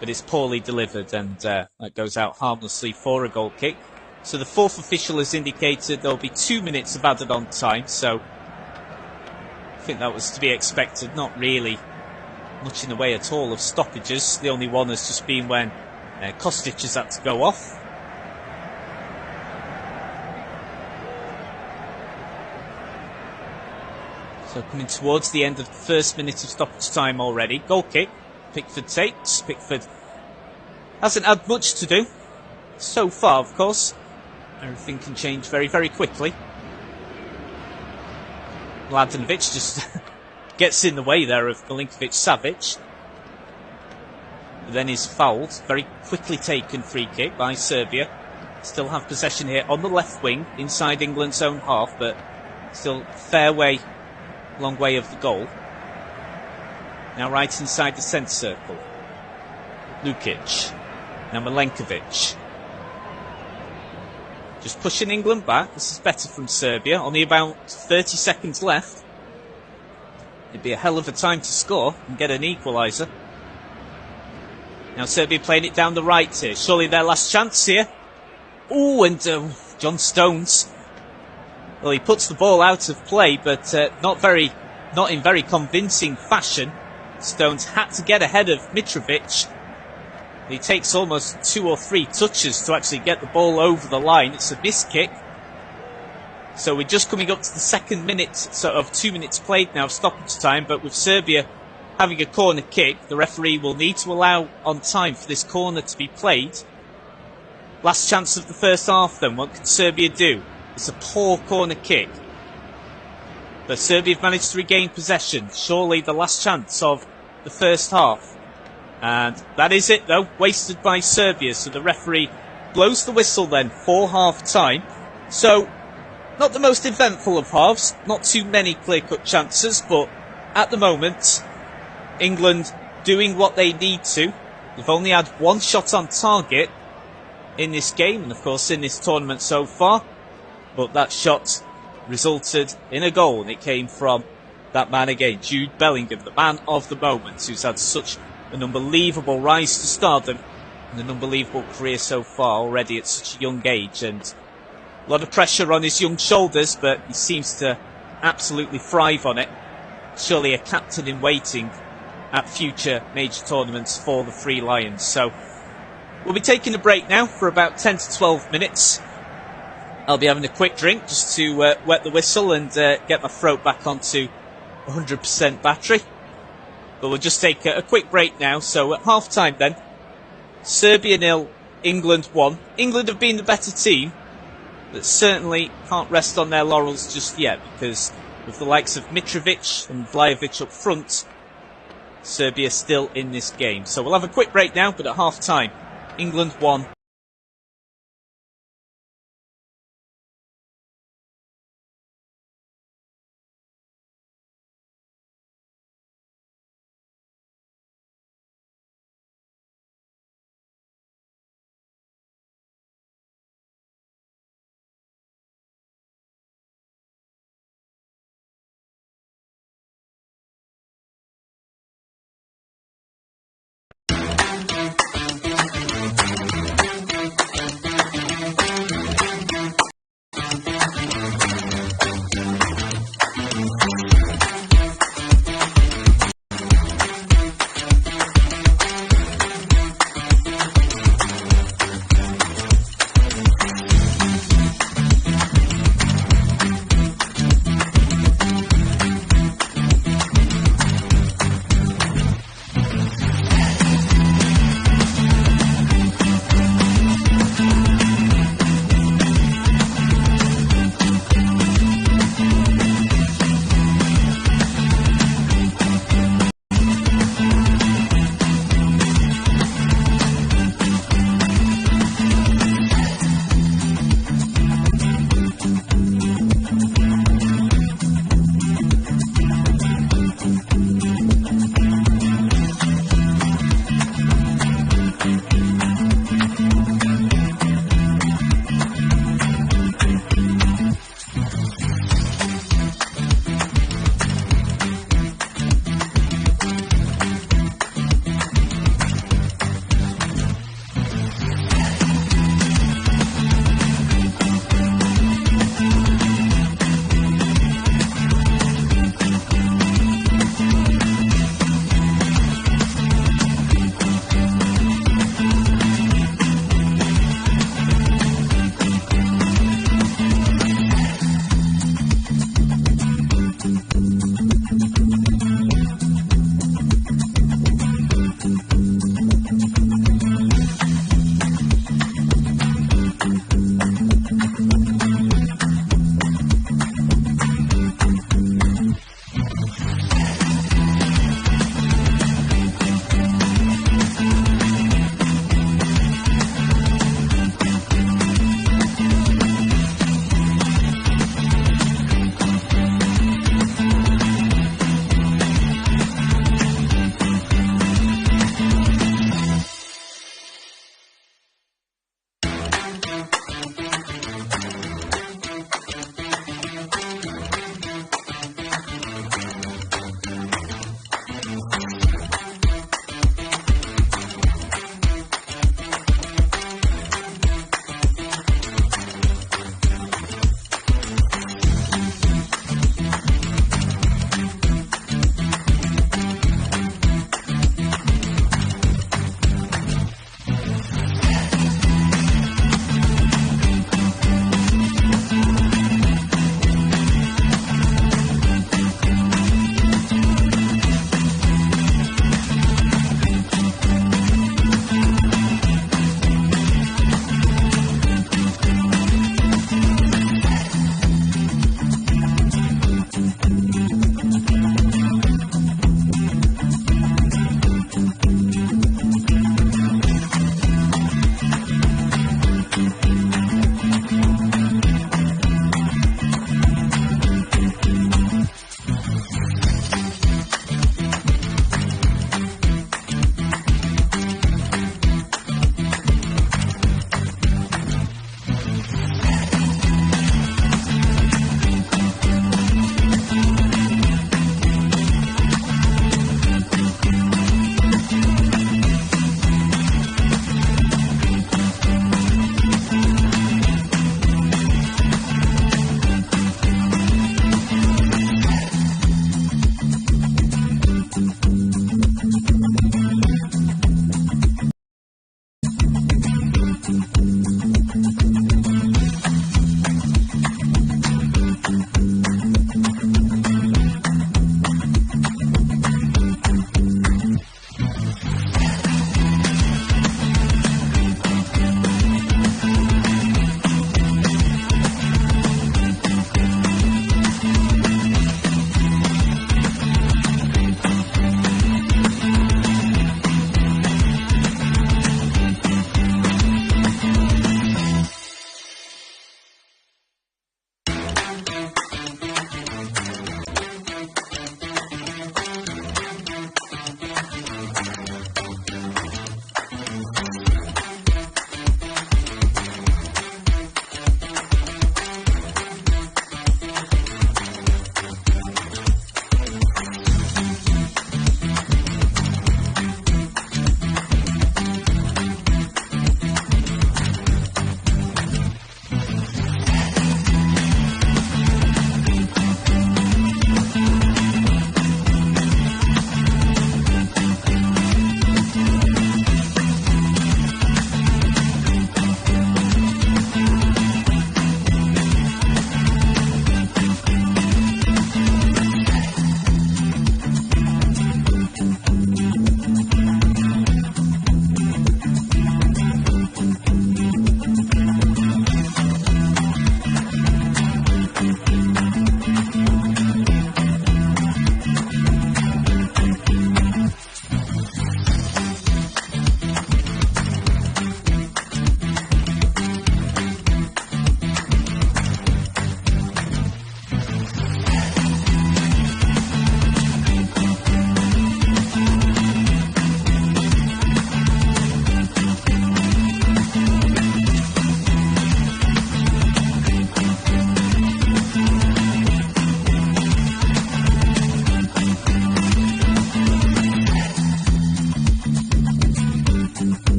S1: but it's poorly delivered, and that goes out harmlessly for a goal kick. So the fourth official has indicated there'll be 2 minutes of added on time, so think that was to be expected. Not really much in the way at all of stoppages. The only one has just been when Kostic has had to go off. So coming towards the end of the first minute of stoppage time already. Goal kick. Pickford takes. Pickford hasn't had much to do so far, of course. Everything can change very, very quickly. Mladenovic just gets in the way there of Milinkovic-Savic. Then is fouled. Very quickly taken free kick by Serbia. Still have possession here on the left wing, inside England's own half, but still fair way, long way of the goal. Now right inside the centre circle. Lukic. Now Milenkovic. Just pushing England back. This is better from Serbia. Only about 30 seconds left. It'd be a hell of a time to score and get an equaliser. Now Serbia playing it down the right here. Surely their last chance here. Oh, and John Stones. Well, he puts the ball out of play, but not in very convincing fashion. Stones had to get ahead of Mitrović. He takes almost 2 or 3 touches to actually get the ball over the line. It's a missed kick. So we're just coming up to the second minute, sort of 2 minutes played now of stoppage time, but with Serbia having a corner kick, the referee will need to allow on time for this corner to be played. Last chance of the first half then, what can Serbia do? It's a poor corner kick. But Serbia have managed to regain possession. Surely the last chance of the first half. And that is it though, wasted by Serbia. So the referee blows the whistle then for half time. So, not the most eventful of halves, not too many clear-cut chances, but at the moment, England doing what they need to. They've only had 1 shot on target in this game, and of course in this tournament so far. But that shot resulted in a goal, and it came from that man again, Jude Bellingham, the man of the moment, who's had such an unbelievable rise to stardom and an unbelievable career so far already at such a young age, and a lot of pressure on his young shoulders, but he seems to absolutely thrive on it. Surely a captain in waiting at future major tournaments for the Three Lions. So we'll be taking a break now for about 10 to 12 minutes. I'll be having a quick drink just to wet the whistle and get my throat back onto 100% battery. But we'll just take a quick break now. So at half time then, Serbia 0, England 1. England have been the better team, but certainly can't rest on their laurels just yet, because with the likes of Mitrović and Vlahović up front, Serbia still in this game. So we'll have a quick break now, but at half time, England 1.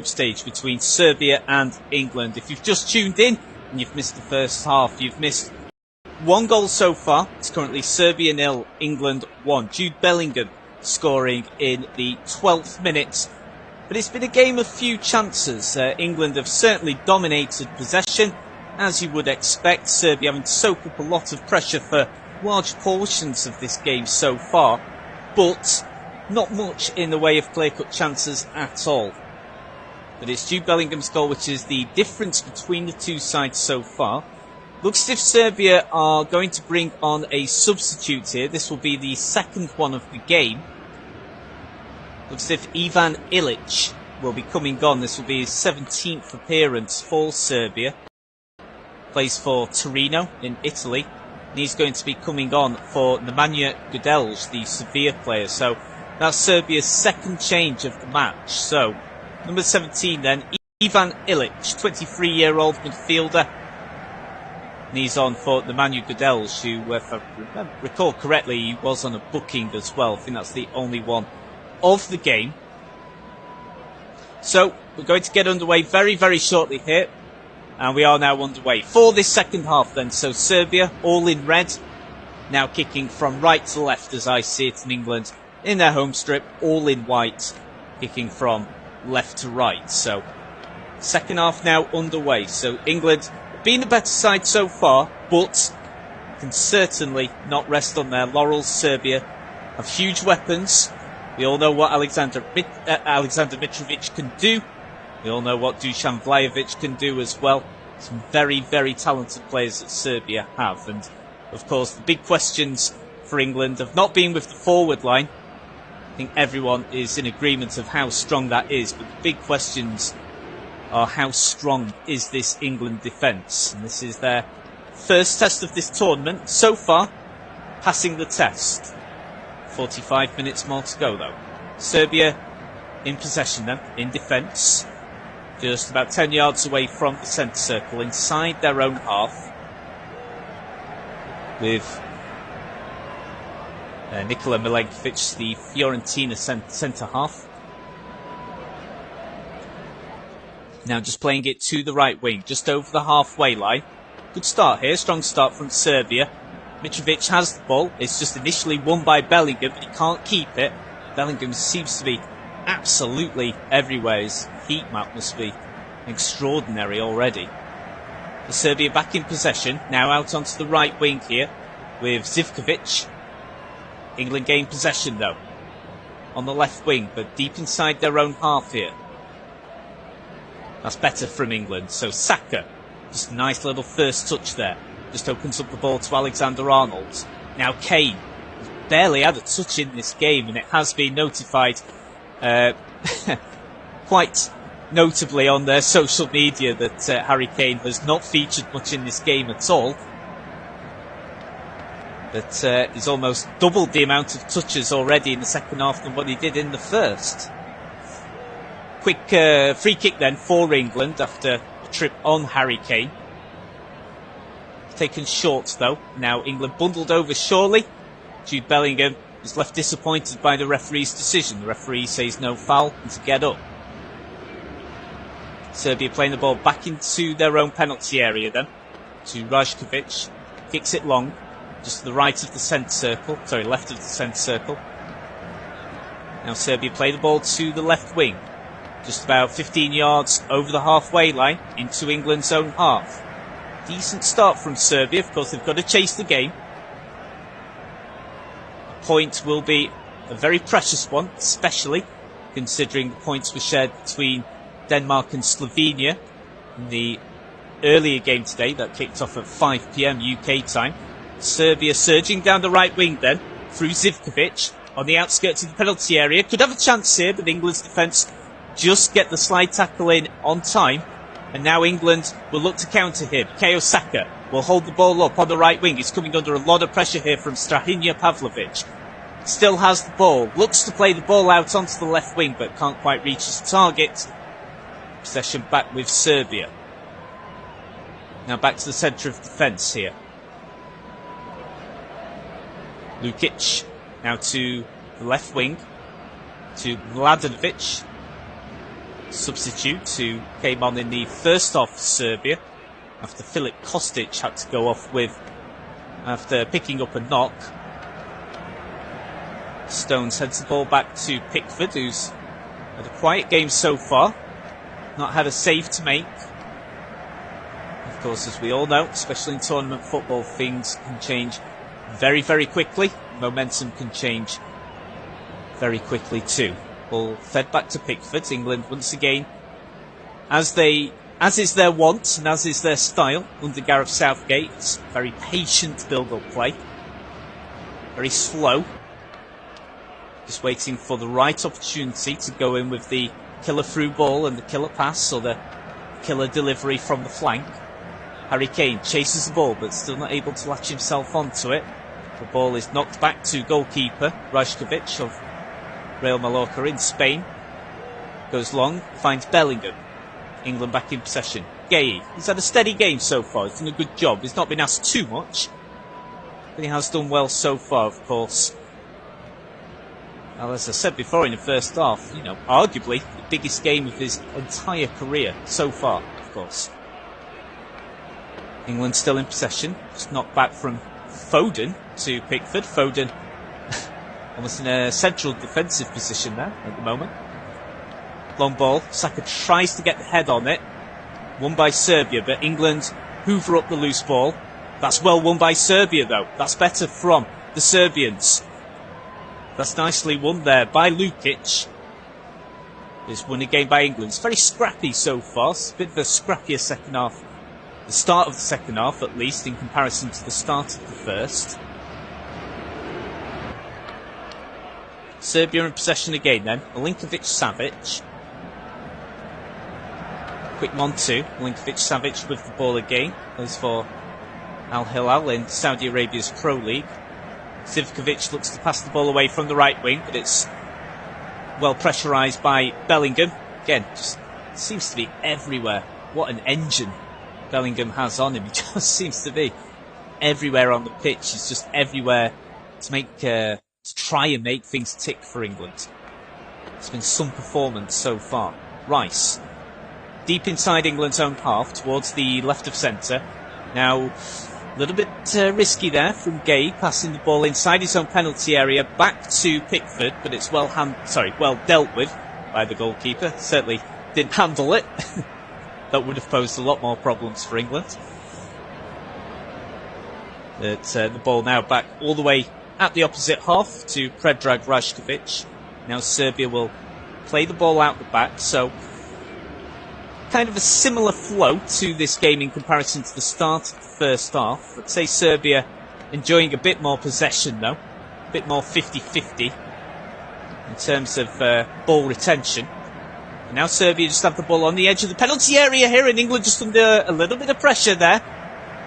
S1: group stage between Serbia and England. If you've just tuned in and you've missed the first half, you've missed one goal so far. It's currently Serbia 0, England 1. Jude Bellingham scoring in the 12th minute. But it's been a game of few chances. England have certainly dominated possession, as you would expect. Serbia having to soak up a lot of pressure for large portions of this game so far, but not much in the way of clear-cut chances at all. But it's Jude Bellingham's goal which is the difference between the two sides so far. Looks as if Serbia are going to bring on a substitute here. This will be the second one of the game. Looks as if Ivan Ilić will be coming on. This will be his 17th appearance for Serbia. Plays for Torino in Italy. And he's going to be coming on for Nemanja Gudelj, the Sevilla player. So that's Serbia's second change of the match. So number 17 then, Ivan Ilić, 23-year-old midfielder. And he's on for Nemanja Gudelj, who, if I recall correctly, he was on a booking as well. I think that's the only one of the game. So we're going to get underway very, very shortly here. And we are now underway for this second half then. So Serbia, all in red, now kicking from right to left as I see it, in England in their home strip, all in white, kicking from left to right. So second half now underway. So England being the better side so far, but can certainly not rest on their laurels. Serbia have huge weapons. We all know what Aleksandar Mitrović can do. We all know what Dušan Vlahović can do as well. Some very, very talented players that Serbia have. And, of course, the big questions for England have not been with the forward line. I think everyone is in agreement of how strong that is. But the big questions are how strong is this England defence. And this is their first test of this tournament. So far, passing the test. 45 minutes more to go, though. Serbia in possession then, in defence. Just about 10 yards away from the centre circle, inside their own half. With Nikola Milenković, the Fiorentina centre half. Now just playing it to the right wing, just over the halfway line. Good start here, strong start from Serbia. Mitrović has the ball. It's just initially won by Bellingham, but he can't keep it. Bellingham seems to be absolutely everywhere. His heat map must be extraordinary already. The Serbia back in possession, now out onto the right wing here with Živković. England gain possession though on the left wing, but deep inside their own half here. That's better from England. So Saka, just a nice little first touch there. Just opens up the ball to Alexander-Arnold. Now Kane has barely had a touch in this game, and it has been notified quite notably on their social media that Harry Kane has not featured much in this game at all. That he's almost doubled the amount of touches already in the second half than what he did in the first. Quick free kick then for England after a trip on Harry Kane. Taken short though. Now England bundled over surely. Jude Bellingham is left disappointed by the referee's decision. The referee says no foul and to get up. Serbia playing the ball back into their own penalty area then. To Rajković. Kicks it long. Just to the right of the centre circle. Sorry, left of the centre circle. Now Serbia play the ball to the left wing. Just about 15 yards over the halfway line into England's own half. Decent start from Serbia. Of course, they've got to chase the game. A point will be a very precious one, especially considering the points were shared between Denmark and Slovenia in the earlier game today that kicked off at 5 PM UK time. Serbia surging down the right wing then through Živković on the outskirts of the penalty area. Could have a chance here, but England's defence just get the slide tackle in on time. And now England will look to counter here. Bukayo Saka will hold the ball up on the right wing. He's coming under a lot of pressure here from Strahinja Pavlovic. Still has the ball. Looks to play the ball out onto the left wing, but can't quite reach his target. Possession back with Serbia. Now back to the centre of defence here. Lukic now to the left wing. To Mladenovic. substitute who came on in the first half for Serbia after Filip Kostic had to go off with after picking up a knock. Stones heads the ball back to Pickford, who's had a quiet game so far, not had a save to make. Of course, as we all know, especially in tournament football, things can change very, very quickly. Momentum can change very quickly too. Ball fed back to Pickford. England once again, as is their want and as is their style under Gareth Southgate, it's very patient build-up play, very slow, just waiting for the right opportunity to go in with the killer through ball and the killer pass or the killer delivery from the flank. Harry Kane chases the ball but still not able to latch himself onto it. The ball is knocked back to goalkeeper Stojković of Real Mallorca in Spain. Goes long, finds Bellingham. England back in possession. Gay, he's had a steady game so far. He's done a good job. He's not been asked too much, but he has done well so far, of course. Well, as I said before in the first half, you know, arguably the biggest game of his entire career so far, of course. England still in possession. Just knocked back from Foden to Pickford. Foden almost in a central defensive position there at the moment. Long ball. Saka tries to get the head on it. Won by Serbia, but England hoover up the loose ball. That's well won by Serbia, though. That's better from the Serbians. That's nicely won there by Lukic. It's won again by England. It's very scrappy so far. It's a bit of a scrappier second half. The start of the second half, at least, in comparison to the start of the first. Serbia in possession again then. Milinković-Savić. Quick 1-2. Milinković-Savić with the ball again. Plays for Al Hilal in Saudi Arabia's Pro League. Zivkovic looks to pass the ball away from the right wing, but it's well pressurised by Bellingham. Again, just seems to be everywhere. What an engine Bellingham has on him. He just seems to be everywhere on the pitch. He's just everywhere to try and make things tick for England. It's been some performance so far. Rice, deep inside England's own half, towards the left of centre. Now, a little bit risky there from Gay, passing the ball inside his own penalty area back to Pickford, but it's well dealt with by the goalkeeper. Certainly didn't handle it. That would have posed a lot more problems for England. But the ball now back all the way at the opposite half to Predrag Stojković. Now Serbia will play the ball out the back, so kind of a similar flow to this game in comparison to the start of the first half. I'd say Serbia enjoying a bit more possession though, a bit more 50-50 in terms of ball retention. And now Serbia just have the ball on the edge of the penalty area here, and England just under a little bit of pressure there.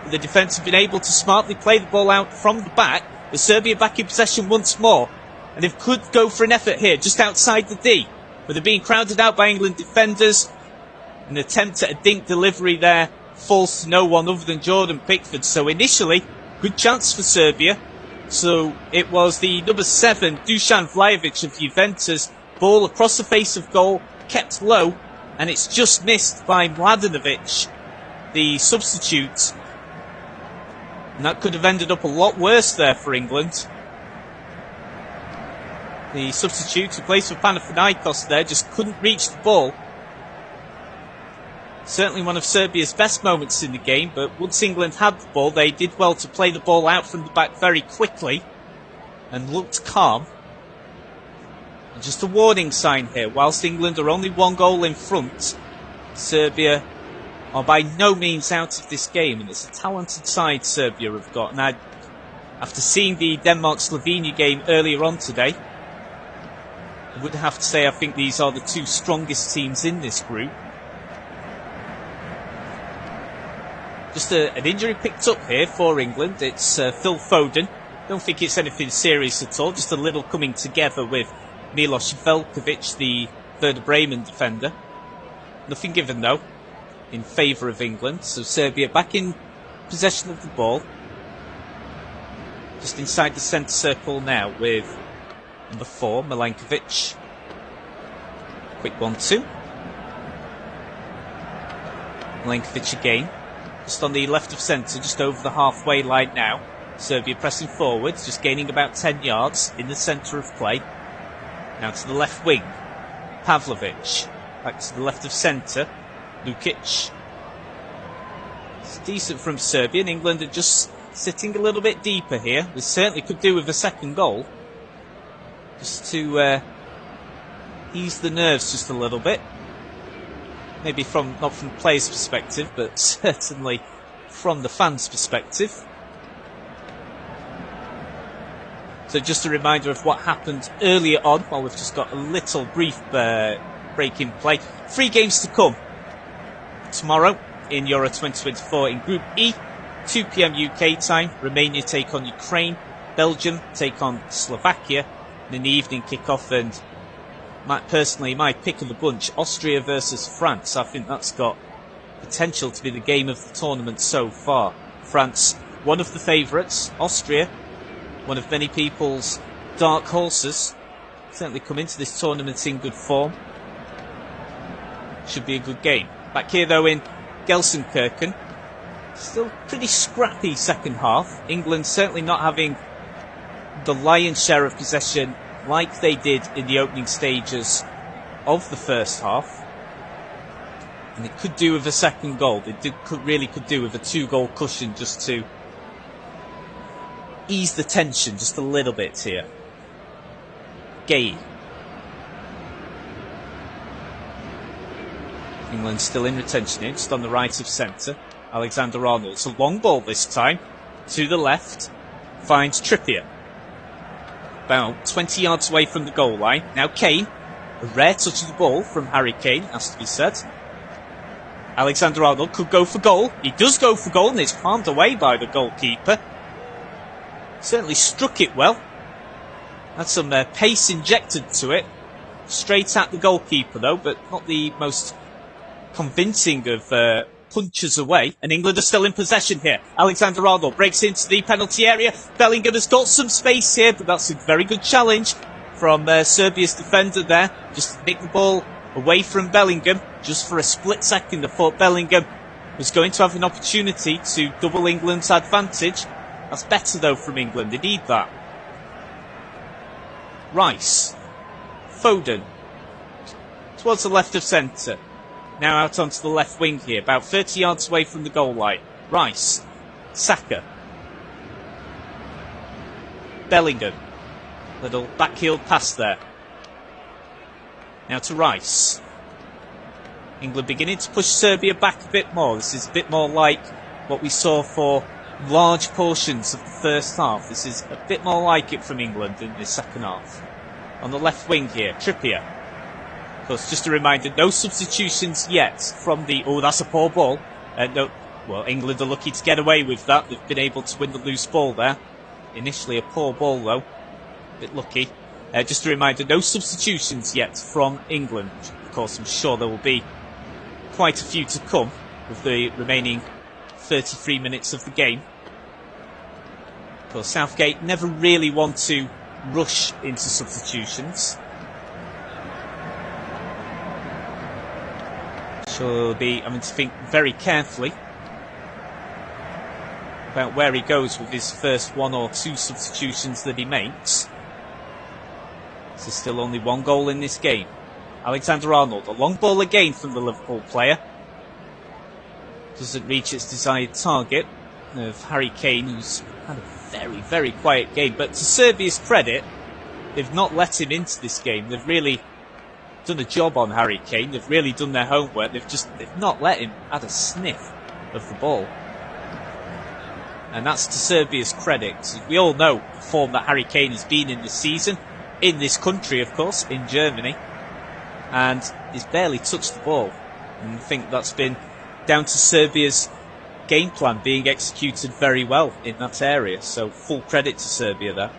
S1: The defence have been able to smartly play the ball out from the back. But Serbia back in possession once more, and they could go for an effort here just outside the D, but they're being crowded out by England defenders. An attempt at a dink delivery there falls to no one other than Jordan Pickford. So initially, good chance for Serbia. So it was the number 7, Dušan Vlahović of Juventus, ball across the face of goal, kept low, and it's just missed by Mladenovic, the substitute. And that could have ended up a lot worse there for England. The substitute who plays for Panathinaikos there just couldn't reach the ball. Certainly one of Serbia's best moments in the game, but once England had the ball, they did well to play the ball out from the back very quickly and looked calm. And just a warning sign here, whilst England are only 1 goal in front, Serbia are by no means out of this game, and it's a talented side Serbia have got. Now, after seeing the Denmark-Slovenia game earlier on today, I would have to say I think these are the 2 strongest teams in this group. Just an injury picked up here for England. It's Phil Foden. Don't think it's anything serious at all, just a little coming together with Milos Veljković, the Werder Bremen defender. Nothing given though in favour of England. So Serbia back in possession of the ball. Just inside the centre circle now with number 4, Milinković. Quick 1-2. Milenković again. Just on the left of centre, just over the halfway line now. Serbia pressing forward, just gaining about 10 yards in the centre of play. Now to the left wing. Pavlović. Back to the left of centre. Lukic. It's decent from Serbia, and England are just sitting a little bit deeper here. They certainly could do with a second goal. Just to ease the nerves just a little bit. Maybe not from the players' perspective, but certainly from the fans' perspective. So just a reminder of what happened earlier on, while we've just got a little brief break in play. 3 games to come tomorrow in Euro 2024 in Group E. 2 PM UK time. Romania take on Ukraine. Belgium take on Slovakia. And in the evening kick-off, and personally, my pick of the bunch, Austria versus France. I think that's got potential to be the game of the tournament so far. France, one of the favourites. Austria, one of many people's dark horses. Certainly come into this tournament in good form. Should be a good game. Back here, though, in Gelsenkirchen. Still pretty scrappy second half. England certainly not having the lion's share of possession like they did in the opening stages of the first half. And it could do with a second goal. They really could do with a 2-goal cushion just to ease the tension just a little bit here. Gay. England still in retention here, just on the right of centre. Aleksandar Arnold. It's a long ball this time. To the left. Finds Trippier. About 20 yards away from the goal line. Now Kane. A rare touch of the ball from Harry Kane, has to be said. Aleksandar Arnold could go for goal. He does go for goal, and it's palmed away by the goalkeeper. Certainly struck it well. Had some pace injected to it. Straight at the goalkeeper though, but not the most convincing of punches away. And England are still in possession here. Aleksandar Arnold breaks into the penalty area. Bellingham has got some space here, but that's a very good challenge from Serbia's defender there. Just nick the ball away from Bellingham. Just for a split second, I thought Bellingham was going to have an opportunity to double England's advantage. That's better though from England. They need that. Rice. Foden. Towards the left of centre. Now out onto the left wing here. About 30 yards away from the goal line. Rice. Saka. Bellingham. Little backheeled pass there. Now to Rice. England beginning to push Serbia back a bit more. This is a bit more like what we saw for large portions of the first half. This is a bit more like it from England in the second half. On the left wing here, Trippier. Of course, just a reminder, no substitutions yet from the... Oh, that's a poor ball. No, well, England are lucky to get away with that. They've been able to win the loose ball there. Initially a poor ball though. A bit lucky. Just a reminder, no substitutions yet from England. Of course, I'm sure there will be quite a few to come with the remaining 33 minutes of the game. Of course, Southgate never really want to rush into substitutions. So he'll be having to think very carefully about where he goes with his first 1 or 2 substitutions that he makes. There's still only 1 goal in this game. Aleksandar Arnold, a long ball again from the Liverpool player. Doesn't reach its desired target of Harry Kane, who's had a very, very quiet game. But to Serbia's credit, they've not let him into this game. They've really done a job on Harry Kane. They've really done their homework. They've not let him add a sniff of the ball. And that's to Serbia's credit. We all know the form that Harry Kane has been in this season. In this country, of course, in Germany. And he's barely touched the ball. And I think that's been down to Serbia's game plan being executed very well in that area. So full credit to Serbia there.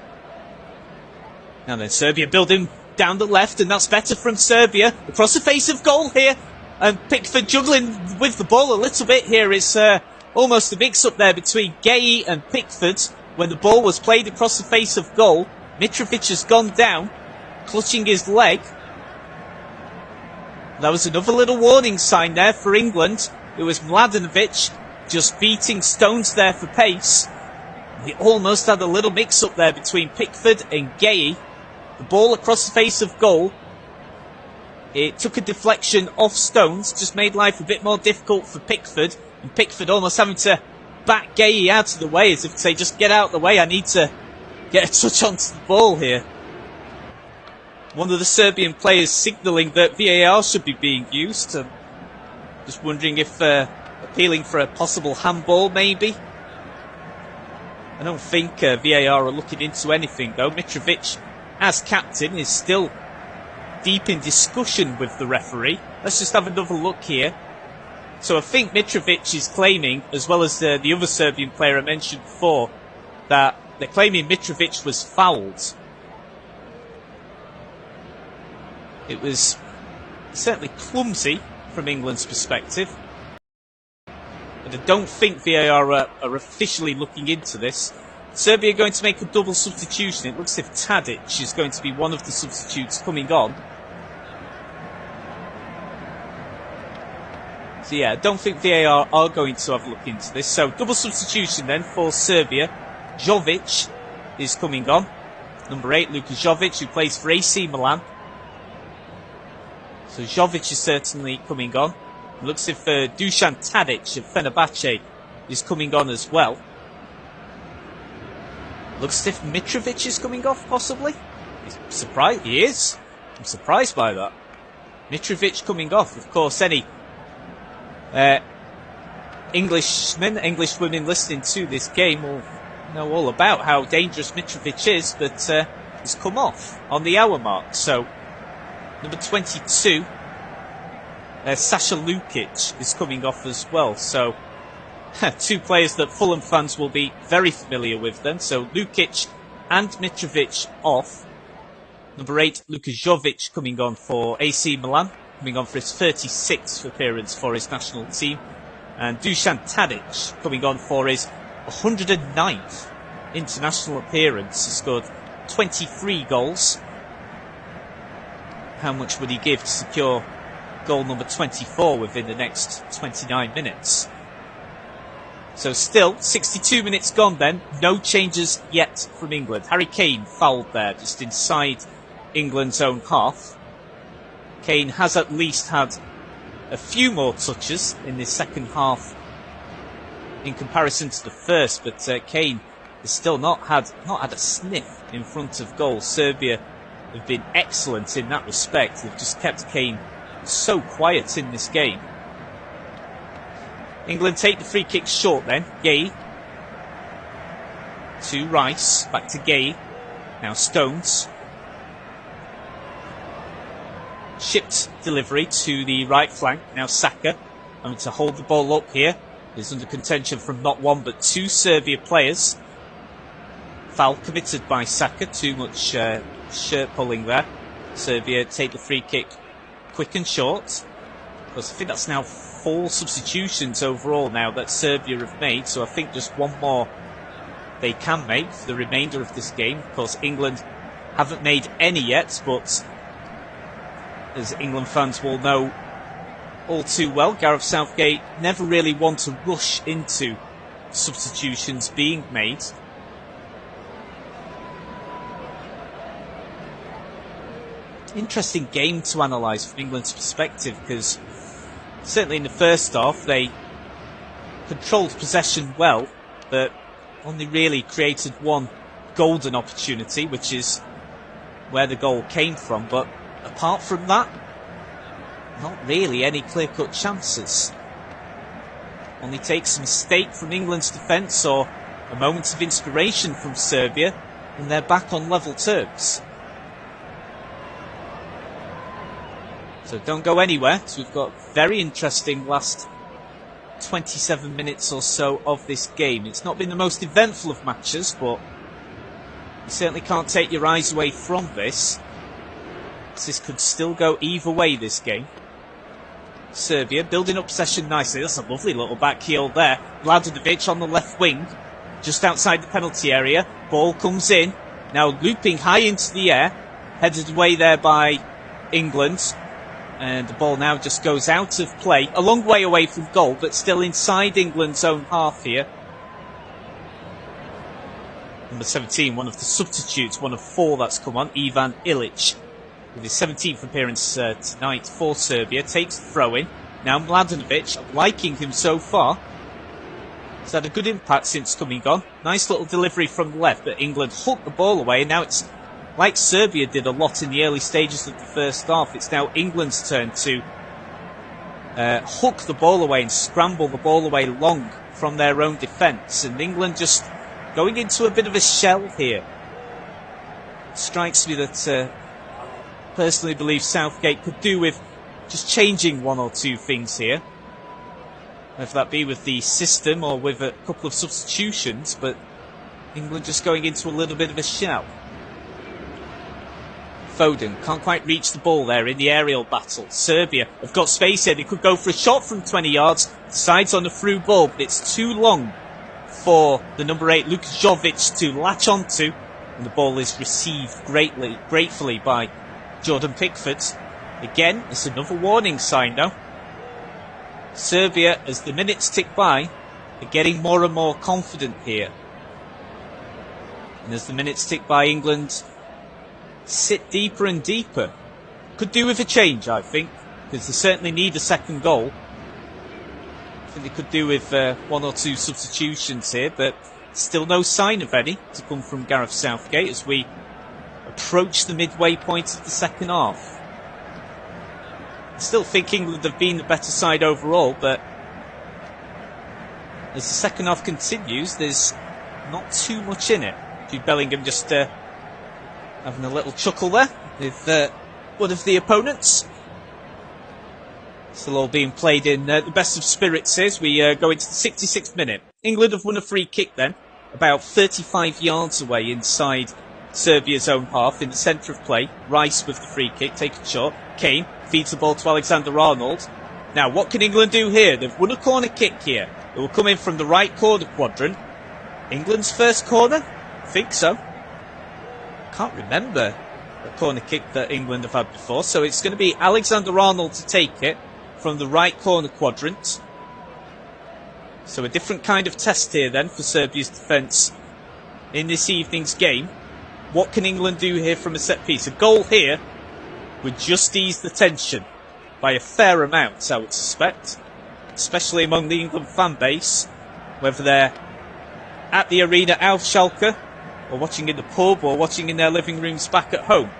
S1: Now then, Serbia building down the left, and that's better from Serbia. Across the face of goal here. And Pickford juggling with the ball a little bit here. It's almost a mix-up there between Gay and Pickford when the ball was played across the face of goal. Mitrović has gone down, clutching his leg. That was another little warning sign there for England. It was Mladenovic just beating Stones there for pace. We almost had a little mix-up there between Pickford and Gay. The ball across the face of goal. It took a deflection off Stones, just made life a bit more difficult for Pickford. And Pickford almost having to back Gay out of the way, as if to say, just get out of the way, I need to get a touch onto the ball here. One of the Serbian players signalling that VAR should be being used. Just wondering if appealing for a possible handball, maybe. I don't think VAR are looking into anything, though. Mitrović, as captain, is still deep in discussion with the referee. Let's just have another look here. So I think Mitrović is claiming, as well as the other Serbian player I mentioned before, that they're claiming Mitrović was fouled. It was certainly clumsy from England's perspective. But I don't think VAR are officially looking into this. Serbia are going to make a double substitution. It looks as if Tadić is going to be one of the substitutes coming on. So yeah, I don't think VAR are going to have a look into this. So double substitution then for Serbia. Jović is coming on. Number 8, Luka Jović, who plays for AC Milan. So Jović is certainly coming on. It looks as if Dušan Tadić of Fenerbahce is coming on as well. Looks as if Mitrović is coming off, possibly. He is. I'm surprised by that. Mitrović coming off. Of course, any Englishmen, Englishwomen listening to this game will know all about how dangerous Mitrović is, but he's come off on the hour mark. So, number 22, Sasha Lukic is coming off as well. So, two players that Fulham fans will be very familiar with then. So, Lukic and Mitrović off. Number 8, Luka Jović coming on for AC Milan, coming on for his 36th appearance for his national team. And Dušan Tadić coming on for his 109th international appearance. He scored 23 goals. How much would he give to secure goal number 24 within the next 29 minutes? So still, 62 minutes gone then. No changes yet from England. Harry Kane fouled there, just inside England's own half. Kane has at least had a few more touches in this second half in comparison to the first, but Kane has still not had a sniff in front of goal. Serbia have been excellent in that respect. They've just kept Kane so quiet in this game. England take the free kick short then. Gay to Rice, back to Gay. Now Stones. Shipped delivery to the right flank. Now Saka having to hold the ball up here. Is under contention from not one but two Serbia players. Foul committed by Saka. Too much shirt pulling there. Serbia take the free kick quick and short. Because I think that's now 4 substitutions overall now that Serbia have made. So I think just one more they can make for the remainder of this game. Of course, England haven't made any yet, but as England fans will know all too well, Gareth Southgate never really want to rush into substitutions being made. Interesting game to analyse from England's perspective, because certainly in the first half they controlled possession well, but only really created one golden opportunity, which is where the goal came from. But apart from that, not really any clear-cut chances. Only takes a mistake from England's defence or a moment of inspiration from Serbia, and they're back on level terms. So don't go anywhere, so we've got very interesting last 27 minutes or so of this game. It's not been the most eventful of matches, but you certainly can't take your eyes away from this. This could still go either way, this game. Serbia building up possession nicely. That's a lovely little back heel there. Mladenović on the left wing, just outside the penalty area. Ball comes in. Now looping high into the air. Headed away there by England. And the ball now just goes out of play. A long way away from goal, but still inside England's own half here. Number 17, one of the substitutes, one of 4 that's come on, Ivan Ilić, with his 17th appearance tonight for Serbia, takes the throw in. Now Mladenovic, liking him so far. He's had a good impact since coming on. Nice little delivery from the left, but England hooked the ball away, and now it's like Serbia did a lot in the early stages of the first half. It's now England's turn to hook the ball away and scramble the ball away long from their own defence. And England just going into a bit of a shell here. Strikes me that personally believe Southgate could do with just changing 1 or 2 things here. Whether that be with the system or with a couple of substitutions, but England just going into a little bit of a shell. Foden can't quite reach the ball there in the aerial battle. Serbia have got space here. They could go for a shot from 20 yards. Decides on a through ball, but it's too long for the number 8, Luka Jović, to latch onto. And the ball is received gratefully by Jordan Pickford. Again, it's another warning sign now. Serbia, as the minutes tick by, are getting more and more confident here. And as the minutes tick by, England sit deeper and deeper. Could do with a change, I think, because they certainly need a second goal. I think they could do with 1 or 2 substitutions here, but still no sign of any to come from Gareth Southgate as we approach the midway point of the second half. I still think England have been the better side overall, but as the second half continues, there's not too much in it. Jude Bellingham just having a little chuckle there with one of the opponents. Still all being played in the best of spirits as we go into the 66th minute. England have won a free kick then, about 35 yards away inside Serbia's own half in the centre of play. Rice with the free kick, taken short. Kane feeds the ball to Alexander-Arnold. Now, what can England do here? They've won a corner kick here. It will come in from the right corner quadrant. England's first corner? I think so. Can't remember a corner kick that England have had before. So it's going to be Alexander-Arnold to take it from the right corner quadrant. So a different kind of test here then for Serbia's defence in this evening's game. What can England do here from a set piece? A goal here would just ease the tension by a fair amount, I would suspect, especially among the England fan base, whether they're at the arena out of Schalke, or watching in the pub, or watching in their living rooms back at home.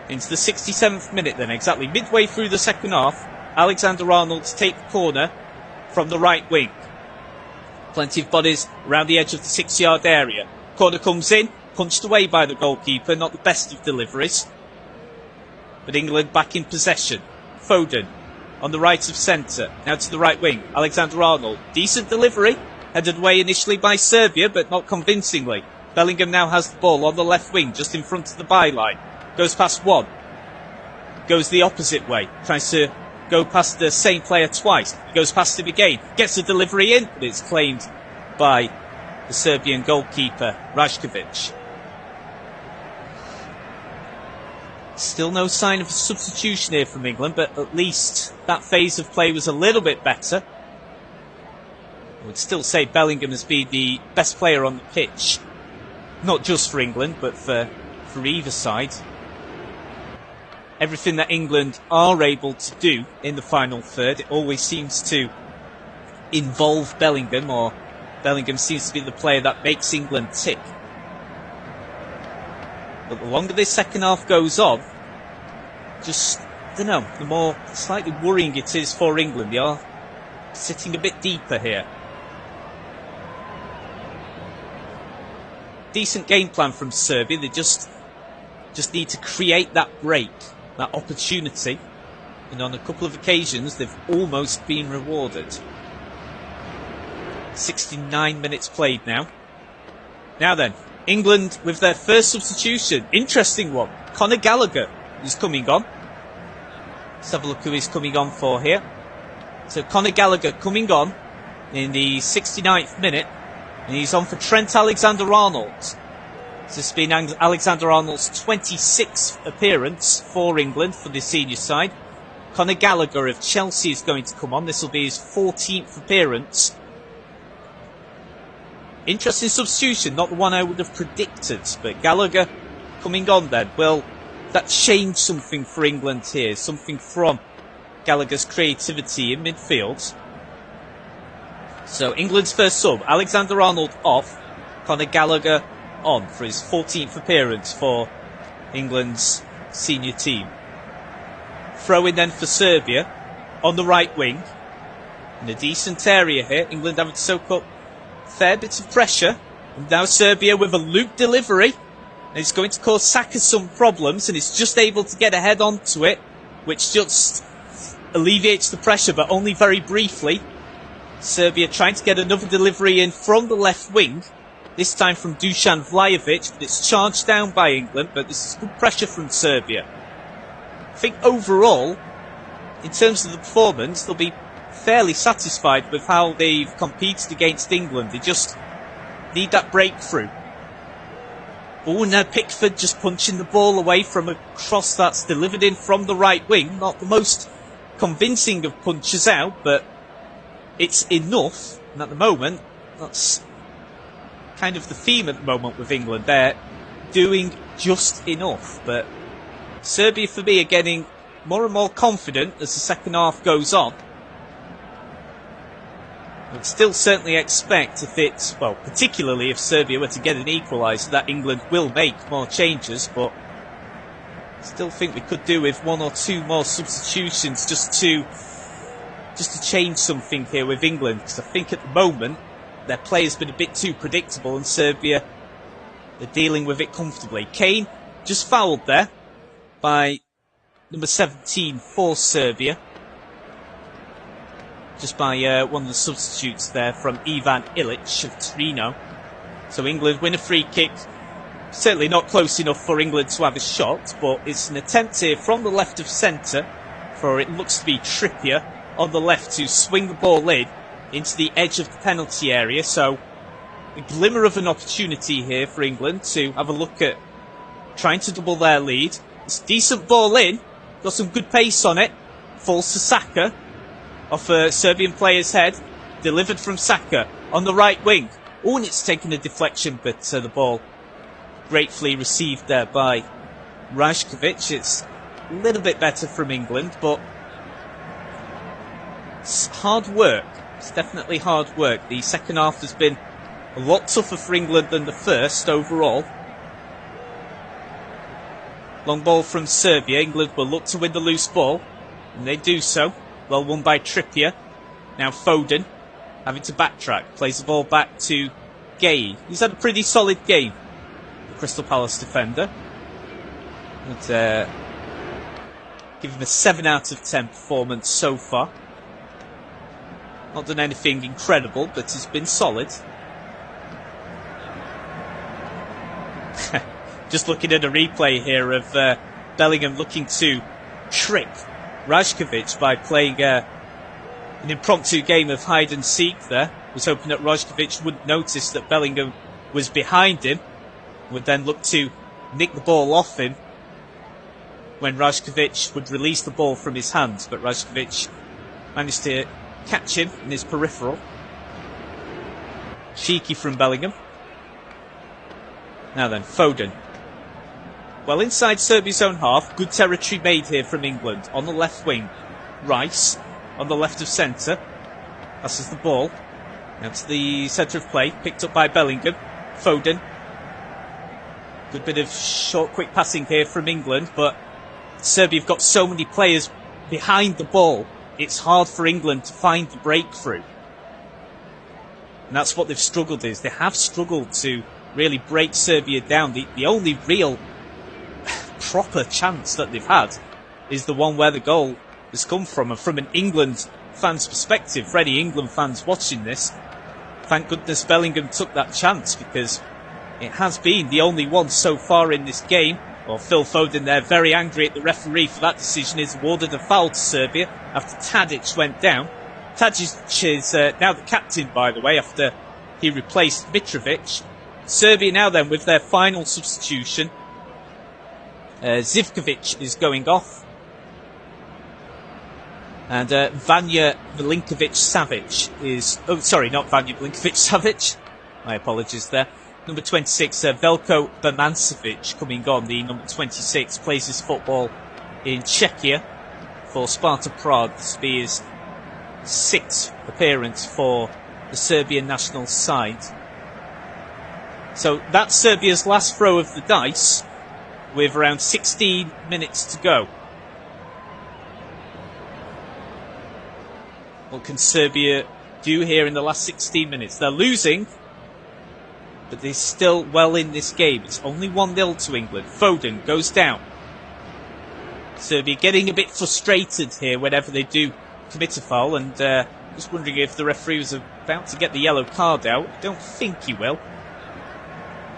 S1: Into the 67th minute then, exactly midway through the second half, Alexander-Arnold to take the corner from the right wing. Plenty of bodies around the edge of the 6-yard area. Corner comes in, punched away by the goalkeeper, not the best of deliveries. But England back in possession. Foden on the right of centre, now to the right wing. Alexander-Arnold, decent delivery, headed away initially by Serbia, but not convincingly. Bellingham now has the ball on the left wing, just in front of the byline. Goes past one. Goes the opposite way. Tries to go past the same player twice. Goes past him again. Gets the delivery in, but it's claimed by the Serbian goalkeeper, Rajković. Still no sign of a substitution here from England, but at least that phase of play was a little bit better. I would still say Bellingham has been the best player on the pitch. Not just for England, but for either side. Everything that England are able to do in the final third, it always seems to involve Bellingham, or Bellingham seems to be the player that makes England tick. But the longer this second half goes on, just, I don't know, the more slightly worrying it is for England. They are sitting a bit deeper here. Decent game plan from Serbia. They just need to create that break, that opportunity. And on a couple of occasions, they've almost been rewarded. 69 minutes played now. Now then, England with their first substitution. Interesting one. Conor Gallagher is coming on. Let's have a look who he's coming on for here. So Conor Gallagher coming on in the 69th minute. And he's on for Trent Alexander-Arnold. This has been Aleksandar Arnold's 26th appearance for England for the senior side. Conor Gallagher of Chelsea is going to come on. This will be his 14th appearance. Interesting substitution, not the one I would have predicted, but Gallagher coming on then. Well, that changed something for England here, something from Gallagher's creativity in midfield. So England's first sub, Aleksandar Arnold off, Conor Gallagher on for his 14th appearance for England's senior team. Throw in then for Serbia on the right wing. In a decent area here, England having to soak up a fair bit of pressure. And now Serbia with a loop delivery. And it's going to cause Saka some problems, and it's just able to get ahead onto it, which just alleviates the pressure, but only very briefly. Serbia trying to get another delivery in from the left wing, this time from Dušan Vlahović, but it's charged down by England, but this is good pressure from Serbia. I think overall, in terms of the performance, they'll be fairly satisfied with how they've competed against England. They just need that breakthrough. Oh, now Pickford just punching the ball away from a cross that's delivered in from the right wing. Not the most convincing of punches out, but it's enough. And at the moment, that's kind of the theme at the moment with England. They're doing just enough. But Serbia, for me, are getting more and more confident as the second half goes on. I would still certainly expect particularly if Serbia were to get an equaliser, that England will make more changes, but I still think we could do with one or two more substitutions just to change something here with England, because I think at the moment their play has been a bit too predictable and Serbia, they're dealing with it comfortably. Kane just fouled there by number 17 for Serbia. Just by one of the substitutes there from Ivan Ilić of Torino. So England win a free kick. Certainly not close enough for England to have a shot, but it's an attempt here from the left of centre for, it looks to be, Trippier on the left to swing the ball in into the edge of the penalty area. So a glimmer of an opportunity here for England to have a look at trying to double their lead. It's a decent ball in, got some good pace on it, falls to Saka. Off a Serbian player's head, delivered from Saka on the right wing. Oh, and it's taken a deflection, but the ball gratefully received there by Rajković. It's a little bit better from England, but it's hard work. It's definitely hard work. The second half has been a lot tougher for England than the first overall. Long ball from Serbia. England will look to win the loose ball, and they do so. Well won by Trippier. Now Foden having to backtrack. Plays the ball back to Gay. He's had a pretty solid game, the Crystal Palace defender. And, give him a 7 out of 10 performance so far. Not done anything incredible, but he's been solid. Just looking at a replay here of Bellingham looking to trick Rajković by playing an impromptu game of hide and seek there. Was hoping that Rajković wouldn't notice that Bellingham was behind him. Would then look to nick the ball off him when Rajković would release the ball from his hands. But Rajković managed to catch him in his peripheral. Cheeky from Bellingham. Now then, Foden. Well, inside Serbia's own half, good territory made here from England. On the left wing, Rice on the left of centre. Passes the ball. Now to the centre of play, picked up by Bellingham. Foden. Good bit of short, quick passing here from England, but Serbia have got so many players behind the ball, it's hard for England to find the breakthrough. And that's what they've struggled with. They have struggled to really break Serbia down. The only real proper chance that they've had is the one where the goal has come from. And from an England fan's perspective, for any England fans watching this, thank goodness Bellingham took that chance, because it has been the only one so far in this game. Well, Phil Foden there, very angry at the referee for that decision, is awarded a foul to Serbia after Tadić went down. Tadić is now the captain, by the way, after he replaced Mitrović. Serbia now then with their final substitution. Zivković is going off. And Vanja Milinković-Savić is... Oh, sorry, not Vanja Milinković-Savić. My apologies there. Number 26, Veljko Birmančević coming on. The number 26 plays his football in Czechia for Sparta Prague. This will be his 6th appearance for the Serbian national side. So that's Serbia's last throw of the dice with around 16 minutes to go. What can Serbia do here in the last 16 minutes? They're losing, but they're still well in this game. It's only 1-0 to England. Foden goes down. Serbia getting a bit frustrated here whenever they do commit a foul, and just wondering if the referee was about to get the yellow card out. I don't think he will.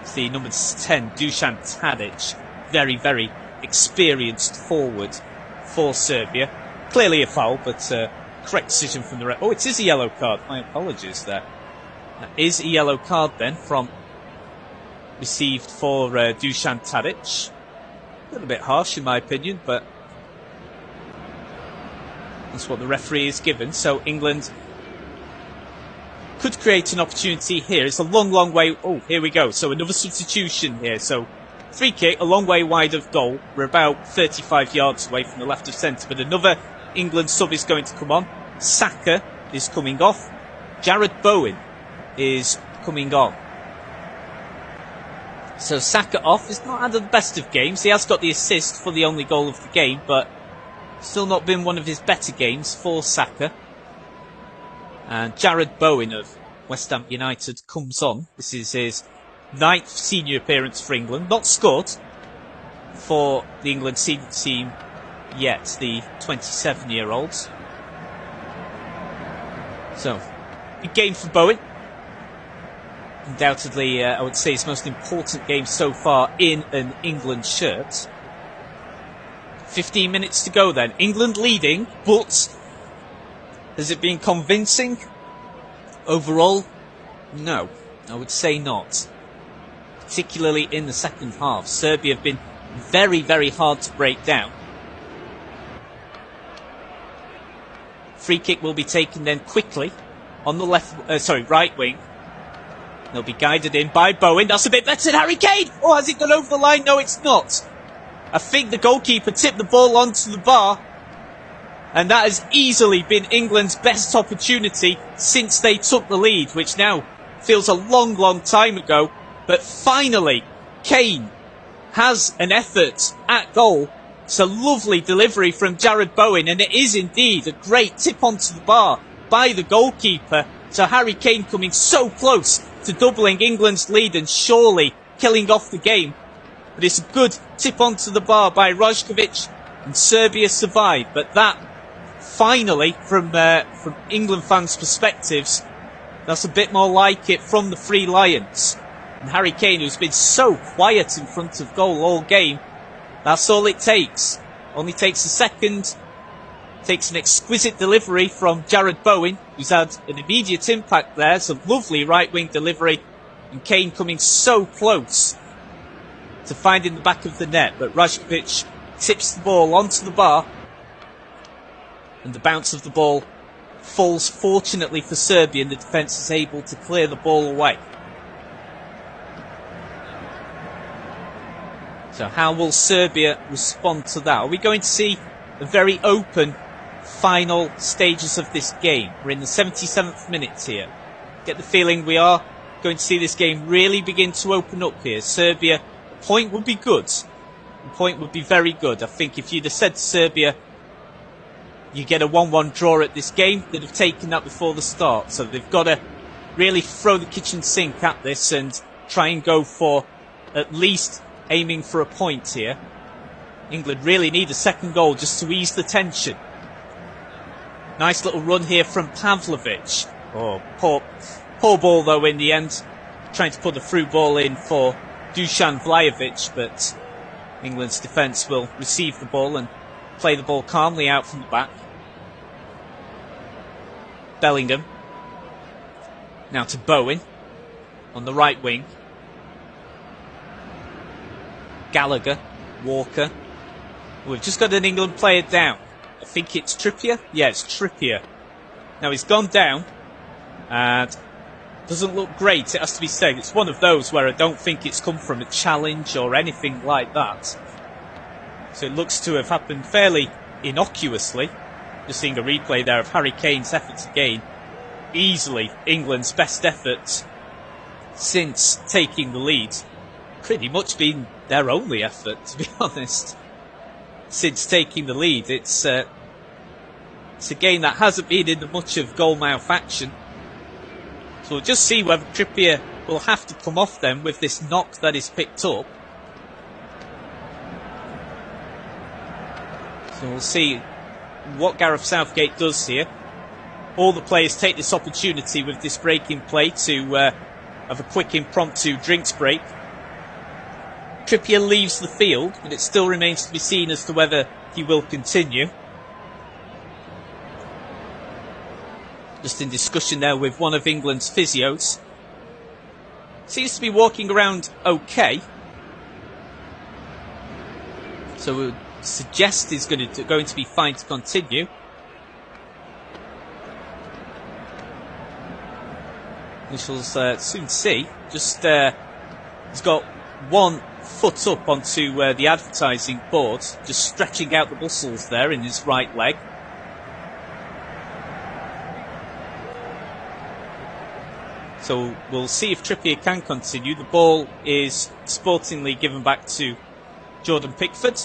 S1: It's the number 10, Dušan Tadić. Very, very experienced forward for Serbia. Clearly a foul, but correct decision from the ref. Oh, it is a yellow card. My apologies there. That is a yellow card then from received for Dušan Tadić. A little bit harsh in my opinion, but that's what the referee is given. So England could create an opportunity here. It's a long, long way. Oh, here we go. So another substitution here. So free kick, a long way wide of goal. We're about 35 yards away from the left of centre, but another England sub is going to come on. Saka is coming off. Jared Bowen is coming on. So Saka off. He's not had the best of games. He has got the assist for the only goal of the game, but still not been one of his better games for Saka. And Jared Bowen of West Ham United comes on. This is his 9th senior appearance for England. Not scored for the England senior team yet, the 27-year-olds. So, big game for Bowen. Undoubtedly, I would say his most important game so far in an England shirt. 15 minutes to go then. England leading, but has it been convincing? Overall, no. I would say not. Particularly in the second half. Serbia have been very, very hard to break down. Free kick will be taken then quickly on the right wing. They'll be guided in by Bowen. That's a bit better than Harry Kane. Oh, has it gone over the line? No, it's not. I think the goalkeeper tipped the ball onto the bar. And that has easily been England's best opportunity since they took the lead, which now feels a long, long time ago. But finally, Kane has an effort at goal. It's a lovely delivery from Jared Bowen, and it is indeed a great tip onto the bar by the goalkeeper. So Harry Kane coming so close to doubling England's lead and surely killing off the game. But it's a good tip onto the bar by Rajković, and Serbia survived. But that, finally, from England fans' perspectives, that's a bit more like it from the Three Lions. And Harry Kane, who's been so quiet in front of goal all game, that's all it takes. Only takes a second. Takes an exquisite delivery from Jared Bowen, who's had an immediate impact there. It's a lovely right-wing delivery. And Kane coming so close to finding the back of the net. But Rajković tips the ball onto the bar. And the bounce of the ball falls fortunately for Serbia, and the defence is able to clear the ball away. So how will Serbia respond to that? Are we going to see a very open final stages of this game? We're in the 77th minute here. Get the feeling we are going to see this game really begin to open up here. Serbia, a point would be good. A point would be very good. I think if you'd have said to Serbia, you get a 1-1 draw at this game, they'd have taken that before the start. So they've got to really throw the kitchen sink at this and try and go for at least aiming for a point here. England really need a second goal just to ease the tension. Nice little run here from Pavlović. Oh, poor ball though in the end. Trying to put a through ball in for Dušan Vlahović, but England's defence will receive the ball and play the ball calmly out from the back. Bellingham. Now to Bowen on the right wing. Gallagher, Walker. We've just got an England player down. I think it's Trippier. Yeah, it's Trippier. Now he's gone down and doesn't look great, it has to be said. It's one of those where I don't think it's come from a challenge or anything like that. So it looks to have happened fairly innocuously. Just seeing a replay there of Harry Kane's efforts again. Easily England's best effort since taking the lead. Pretty much been their only effort, to be honest, since taking the lead. It's a game that hasn't been in much of goalmouth action. So we'll just see whether Trippier will have to come off then with this knock that is picked up. So we'll see what Gareth Southgate does here. All the players take this opportunity with this break in play to have a quick impromptu drinks break. Trippier leaves the field, but it still remains to be seen as to whether he will continue. Just in discussion there with one of England's physios. Seems to be walking around okay. So we would suggest he's going to be fine to continue. We shall soon see. Just he's got one foot up onto the advertising board, just stretching out the muscles there in his right leg. So we'll see if Trippier can continue. The ball is sportingly given back to Jordan Pickford.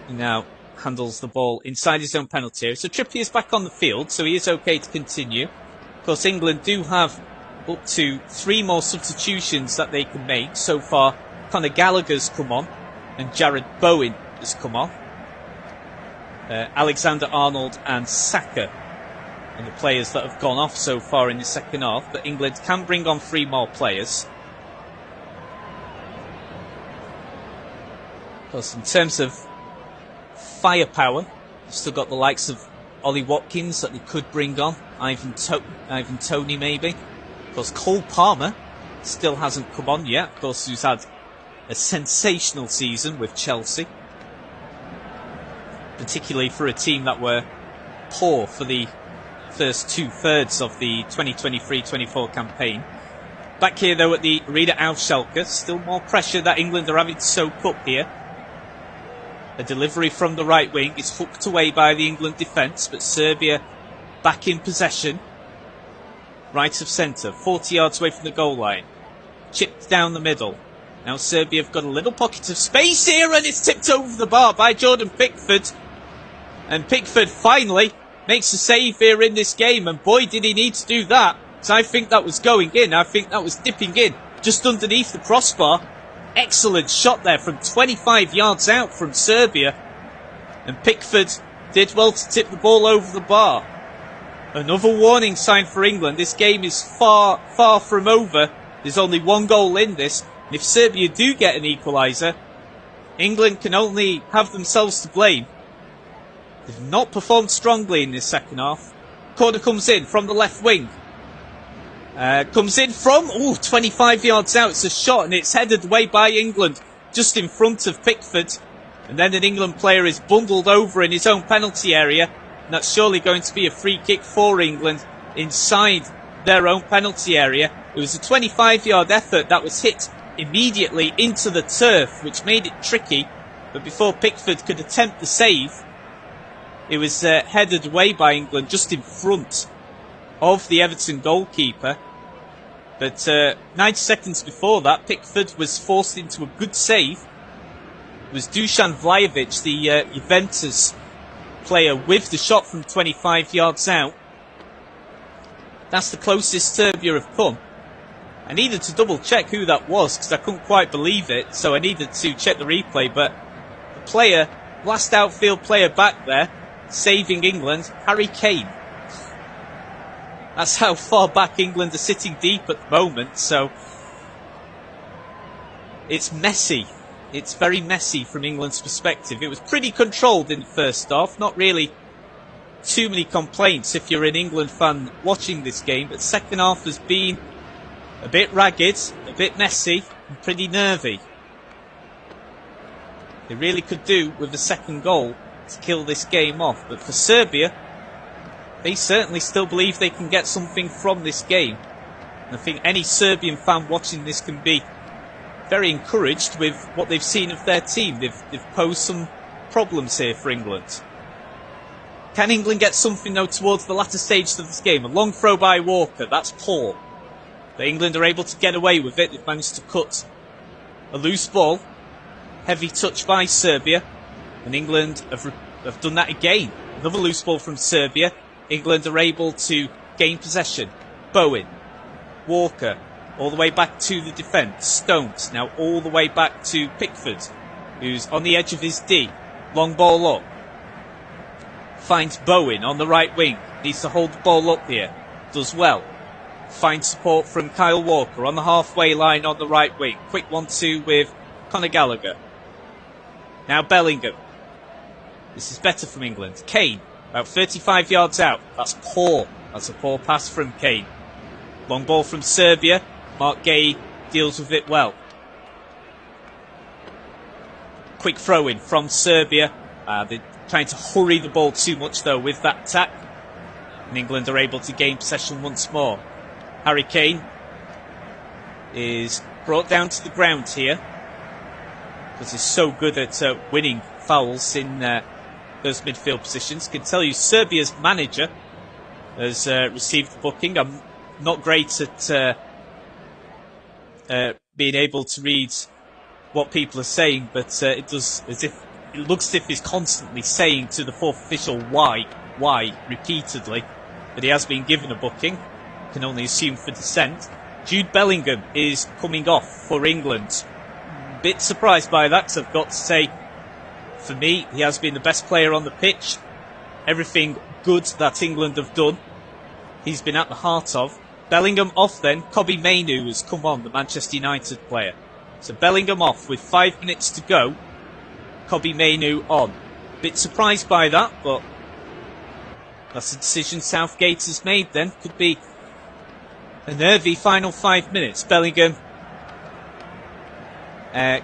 S1: He now handles the ball inside his own penalty area. So Trippier's back on the field, so he is okay to continue. Of course, England do have up to 3 more substitutions that they can make. So far, Conor Gallagher's come on and Jared Bowen has come on. Alexander-Arnold and Saka and the players that have gone off so far in the second half, but England can bring on 3 more players. Of course, in terms of firepower, you've still got the likes of Ollie Watkins that they could bring on, Ivan Toney maybe. Of course, Cole Palmer still hasn't come on yet, of course, who's had a sensational season with Chelsea, particularly for a team that were poor for the first 2/3 of the 2023-24 campaign. Back here though at the Arena Aufschalke, still more pressure that England are having to soak up here. A delivery from the right wing is hooked away by the England defence, but Serbia back in possession. Right of centre, 40 yards away from the goal line. Chipped down the middle. Now Serbia have got a little pocket of space here, and it's tipped over the bar by Jordan Pickford. And Pickford finally makes a save here in this game, and boy did he need to do that, because I think that was going in. I think that was dipping in just underneath the crossbar. Excellent shot there from 25 yards out from Serbia, and Pickford did well to tip the ball over the bar. Another warning sign for England. This game is far, far from over. There's only 1 goal in this, and if Serbia do get an equaliser, England can only have themselves to blame. They've not performed strongly in this second half. Corner comes in from the left wing. Comes in from 25 yards out. It's a shot and it's headed away by England just in front of Pickford. And then an England player is bundled over in his own penalty area. And that's surely going to be a free kick for England inside their own penalty area. It was a 25-yard effort that was hit immediately into the turf, which made it tricky. But before Pickford could attempt the save, it was headed away by England just in front of the Everton goalkeeper. But 90 seconds before that, Pickford was forced into a good save. It was Dušan Vlahović, the Juventus player, with the shot from 25 yards out. That's the closest Serbia have come. I needed to double check who that was because I couldn't quite believe it, so I needed to check the replay. But the player, last outfield player back there, saving England, Harry Kane. That's how far back England are sitting deep at the moment, so it's messy. It's very messy from England's perspective. It was pretty controlled in the first half, not really too many complaints if you're an England fan watching this game, but second half has been a bit ragged, a bit messy, and pretty nervy. They really could do with a second goal to kill this game off. But for Serbia, they certainly still believe they can get something from this game. And I think any Serbian fan watching this can be very encouraged with what they've seen of their team. They've posed some problems here for England. Can England get something though towards the latter stages of this game? A long throw by Walker, that's poor. But England are able to get away with it. They've managed to cut a loose ball. Heavy touch by Serbia. And England have done that again. Another loose ball from Serbia. England are able to gain possession. Bowen. Walker. All the way back to the defence. Stones. Now all the way back to Pickford, who's on the edge of his D. Long ball up. Finds Bowen on the right wing. Needs to hold the ball up here. Does well. Finds support from Kyle Walker on the halfway line on the right wing. Quick 1-2 with Conor Gallagher. Now Bellingham. This is better from England. Kane, about 35 yards out. That's poor. That's a poor pass from Kane. Long ball from Serbia. Mark Gay deals with it well. Quick throw in from Serbia. They're trying to hurry the ball too much though with that attack. And England are able to gain possession once more. Harry Kane is brought down to the ground here because he's so good at winning fouls in those midfield positions. Can tell you Serbia's manager has received the booking. I'm not great at being able to read what people are saying, but it looks as if he's constantly saying to the fourth official why repeatedly. But he has been given a booking. Can only assume for dissent. Jude Bellingham is coming off for England. Bit surprised by that, because I've got to say, for me, he has been the best player on the pitch. Everything good that England have done, he's been at the heart of. Bellingham off then. Kobbie Mainoo has come on, the Manchester United player. So Bellingham off with 5 minutes to go. Kobbie Mainoo on. Bit surprised by that, but that's a decision Southgate has made then. Could be a nervy final 5 minutes. Bellingham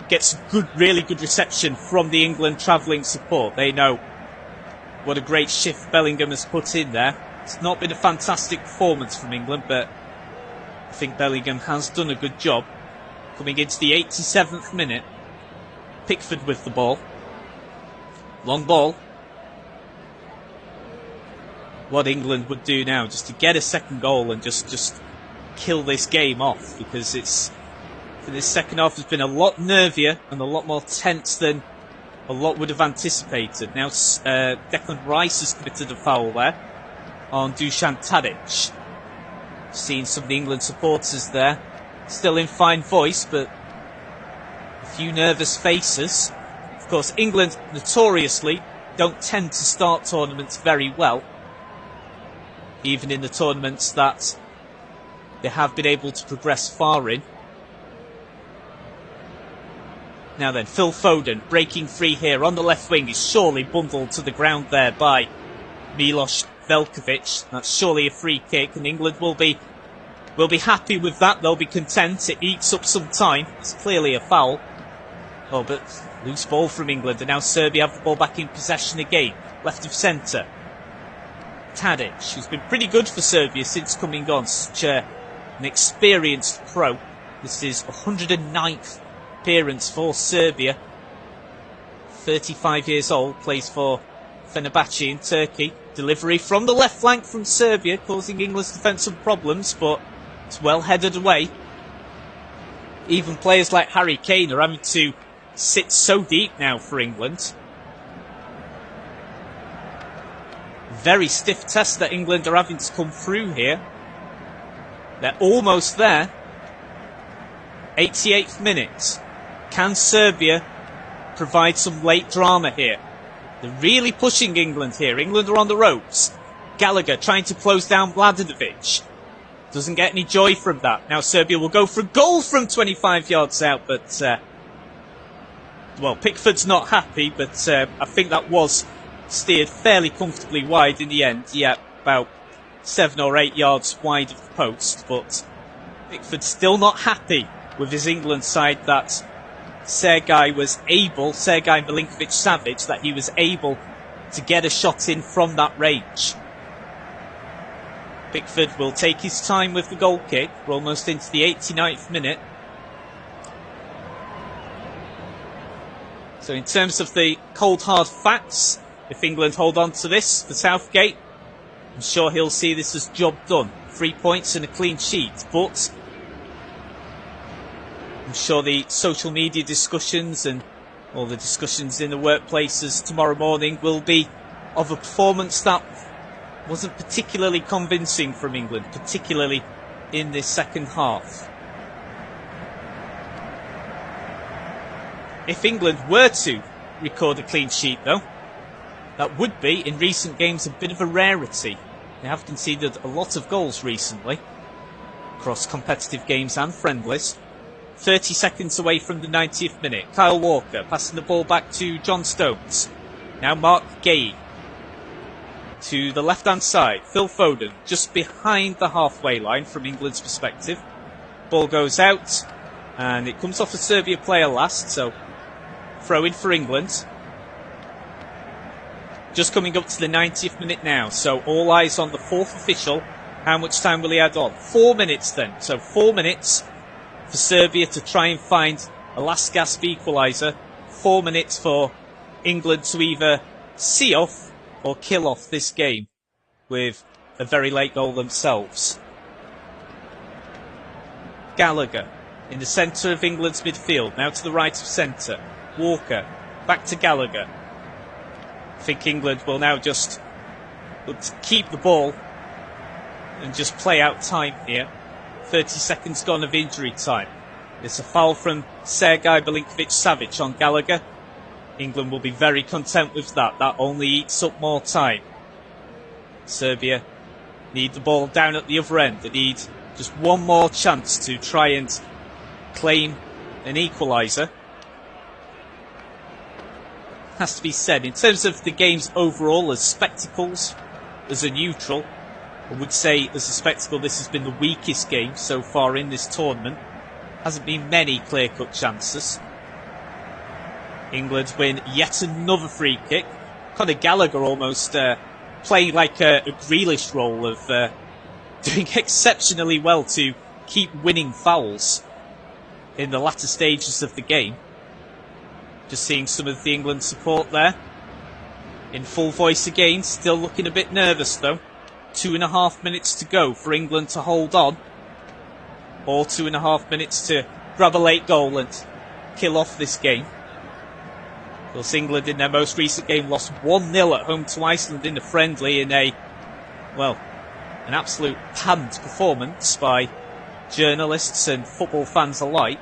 S1: gets really good reception from the England travelling support. They know what a great shift Bellingham has put in there. It's not been a fantastic performance from England, but I think Bellingham has done a good job. Coming into the 87th minute. Pickford with the ball. Long ball. What England would do now, just to get a second goal and just kill this game off, because for this second half has been a lot nervier and a lot more tense than a lot would have anticipated. Now Declan Rice has committed a foul there on Dušan Tadić. Seen some of the England supporters there, still in fine voice, but a few nervous faces. Of course, England notoriously don't tend to start tournaments very well, even in the tournaments that they have been able to progress far in. Now then, Phil Foden breaking free here on the left wing is surely bundled to the ground there by Milos Veljković. That's surely a free kick, and England will be happy with that. They'll be content. It eats up some time. It's clearly a foul. Oh, but loose ball from England, and now Serbia have the ball back in possession again. Left of centre. Tadić, who's been pretty good for Serbia since coming on. Such an experienced pro. This is 109th appearance for Serbia. 35 years old, plays for Fenerbahce in Turkey. Delivery from the left flank from Serbia, causing England's defensive problems, but it's well headed away. Even players like Harry Kane are having to sit so deep now for England. Very stiff test that England are having to come through here. They're almost there. 88th minute. Can Serbia provide some late drama here? They're really pushing England here. England are on the ropes. Gallagher trying to close down Mladenovic. Doesn't get any joy from that. Now Serbia will go for a goal from 25 yards out, but well, Pickford's not happy, but I think that was steered fairly comfortably wide in the end. Yeah, about 7 or 8 yards wide of the post, but Pickford's still not happy with his England side that Sergej Milinković-Savić, that he was able to get a shot in from that range. Pickford will take his time with the goal kick. We're almost into the 89th minute. So in terms of the cold hard facts, if England hold on to this for Southgate, I'm sure he'll see this as job done. 3 points and a clean sheet, but I'm sure the social media discussions and all the discussions in the workplaces tomorrow morning will be of a performance that wasn't particularly convincing from England, particularly in this second half. If England were to record a clean sheet, though, that would be, in recent games, a bit of a rarity. They have conceded a lot of goals recently, across competitive games and friendlies. 30 seconds away from the 90th minute. Kyle Walker passing the ball back to John Stones. Now Mark Gay to the left-hand side. Phil Foden just behind the halfway line from England's perspective. Ball goes out and it comes off a Serbia player last, so throw in for England. Just coming up to the 90th minute now, so all eyes on the fourth official. How much time will he add on? 4 minutes then. So 4 minutes for Serbia to try and find a last gasp equaliser. 4 minutes for England to either see off or kill off this game with a very late goal themselves. Gallagher in the centre of England's midfield, now to the right of centre. Walker back to Gallagher. I think England will now just look to keep the ball and just play out time here. 30 seconds gone of injury time. It's a foul from Sergej Milinković-Savić on Gallagher. England will be very content with that. That only eats up more time. Serbia need the ball down at the other end. They need just one more chance to try and claim an equaliser. Has to be said, in terms of the games overall as spectacles, as a neutral, I would say as a spectacle this has been the weakest game so far in this tournament. Hasn't been many clear-cut chances. England win yet another free kick. Conor Gallagher almost playing like a Grealish role of doing exceptionally well to keep winning fouls in the latter stages of the game. Just seeing some of the England support there. In full voice again, still looking a bit nervous though. 2.5 minutes to go for England to hold on. Or 2.5 minutes to grab a late goal and kill off this game. Of course, England in their most recent game lost 1-0 at home to Iceland in the friendly in an absolute panned performance by journalists and football fans alike.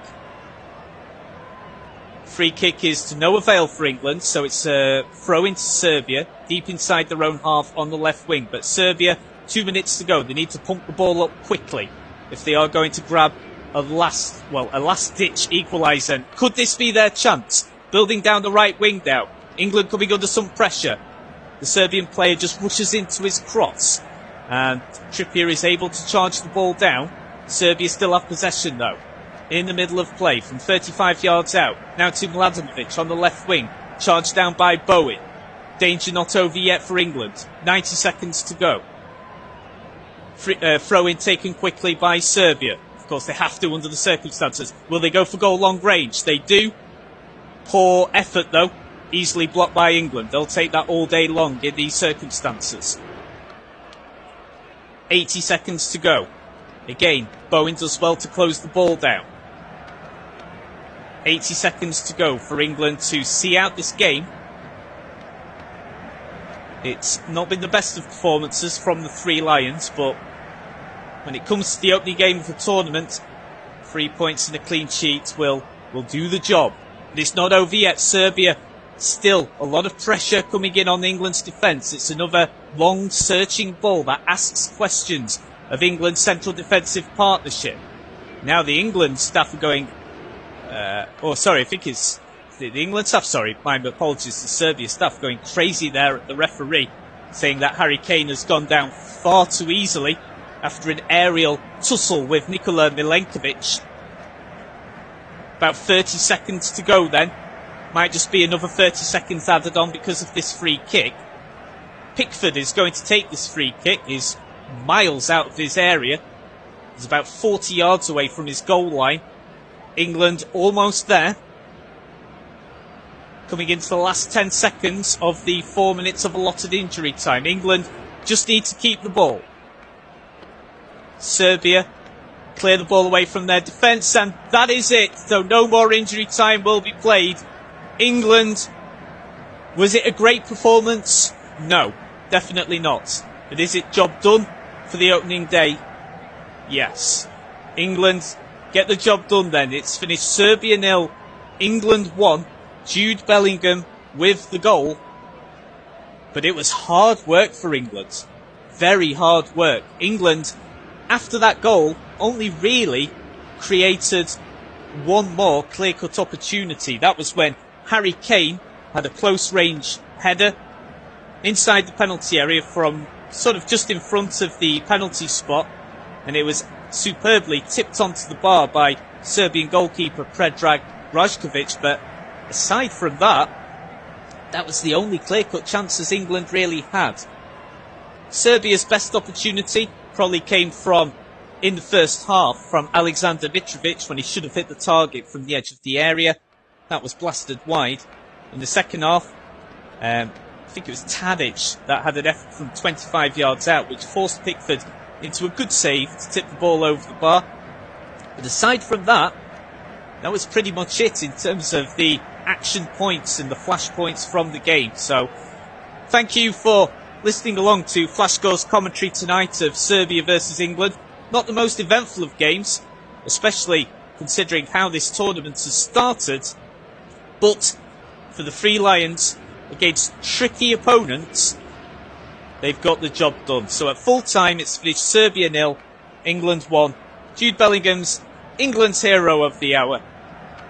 S1: Free kick is to no avail for England, so it's a throw into Serbia, deep inside their own half on the left wing. But Serbia, 2 minutes to go. They need to pump the ball up quickly if they are going to grab a last-ditch equaliser. Could this be their chance? Building down the right wing now. England coming under some pressure. The Serbian player just rushes into his cross. And Trippier is able to charge the ball down. Serbia still have possession though. In the middle of play from 35 yards out. Now to Mladenovic on the left wing. Charged down by Bowen. Danger not over yet for England. 90 seconds to go. Throw in taken quickly by Serbia. Of course they have to under the circumstances. Will they go for goal long range? They do. Poor effort though. Easily blocked by England. They'll take that all day long in these circumstances. 80 seconds to go. Again, Bowen does well to close the ball down. 80 seconds to go for England to see out this game. It's not been the best of performances from the Three Lions, but when it comes to the opening game of the tournament, 3 points and a clean sheet will do the job. But it's not over yet. Serbia, still a lot of pressure coming in on England's defence. It's another long searching ball that asks questions of England's central defensive partnership. Now the England staff are going, I think it's the England staff, my apologies, the Serbia staff going crazy there at the referee, saying that Harry Kane has gone down far too easily after an aerial tussle with Nikola Milenkovic. About 30 seconds to go then. Might just be another 30 seconds added on because of this free kick. Pickford is going to take this free kick. He's miles out of his area. He's about 40 yards away from his goal line. England almost there. Coming into the last 10 seconds of the 4 minutes of allotted injury time. England just need to keep the ball. Serbia clear the ball away from their defence, and that is it. So no more injury time will be played. England, was it a great performance? No, definitely not. But is it job done for the opening day? Yes. England get the job done then. It's finished Serbia 0, England 1. Jude Bellingham with the goal. But it was hard work for England. Very hard work. England, after that goal, only really created one more clear-cut opportunity. That was when Harry Kane had a close-range header inside the penalty area from sort of just in front of the penalty spot, and it was superbly tipped onto the bar by Serbian goalkeeper Predrag Stojković. But aside from that, that was the only clear-cut chances England really had. Serbia's best opportunity probably came from, in the first half, from Aleksandar Mitrović when he should have hit the target from the edge of the area. That was blasted wide. In the second half, I think it was Tadić that had an effort from 25 yards out, which forced Pickford into a good save to tip the ball over the bar. But aside from that, that was pretty much it in terms of the action points and the flash points from the game. So, thank you for listening along to Flash Score's commentary tonight of Serbia versus England. Not the most eventful of games, especially considering how this tournament has started. But for the Three Lions, against tricky opponents, they've got the job done. So at full time, it's finished Serbia 0, England 1. Jude Bellingham's England's hero of the hour.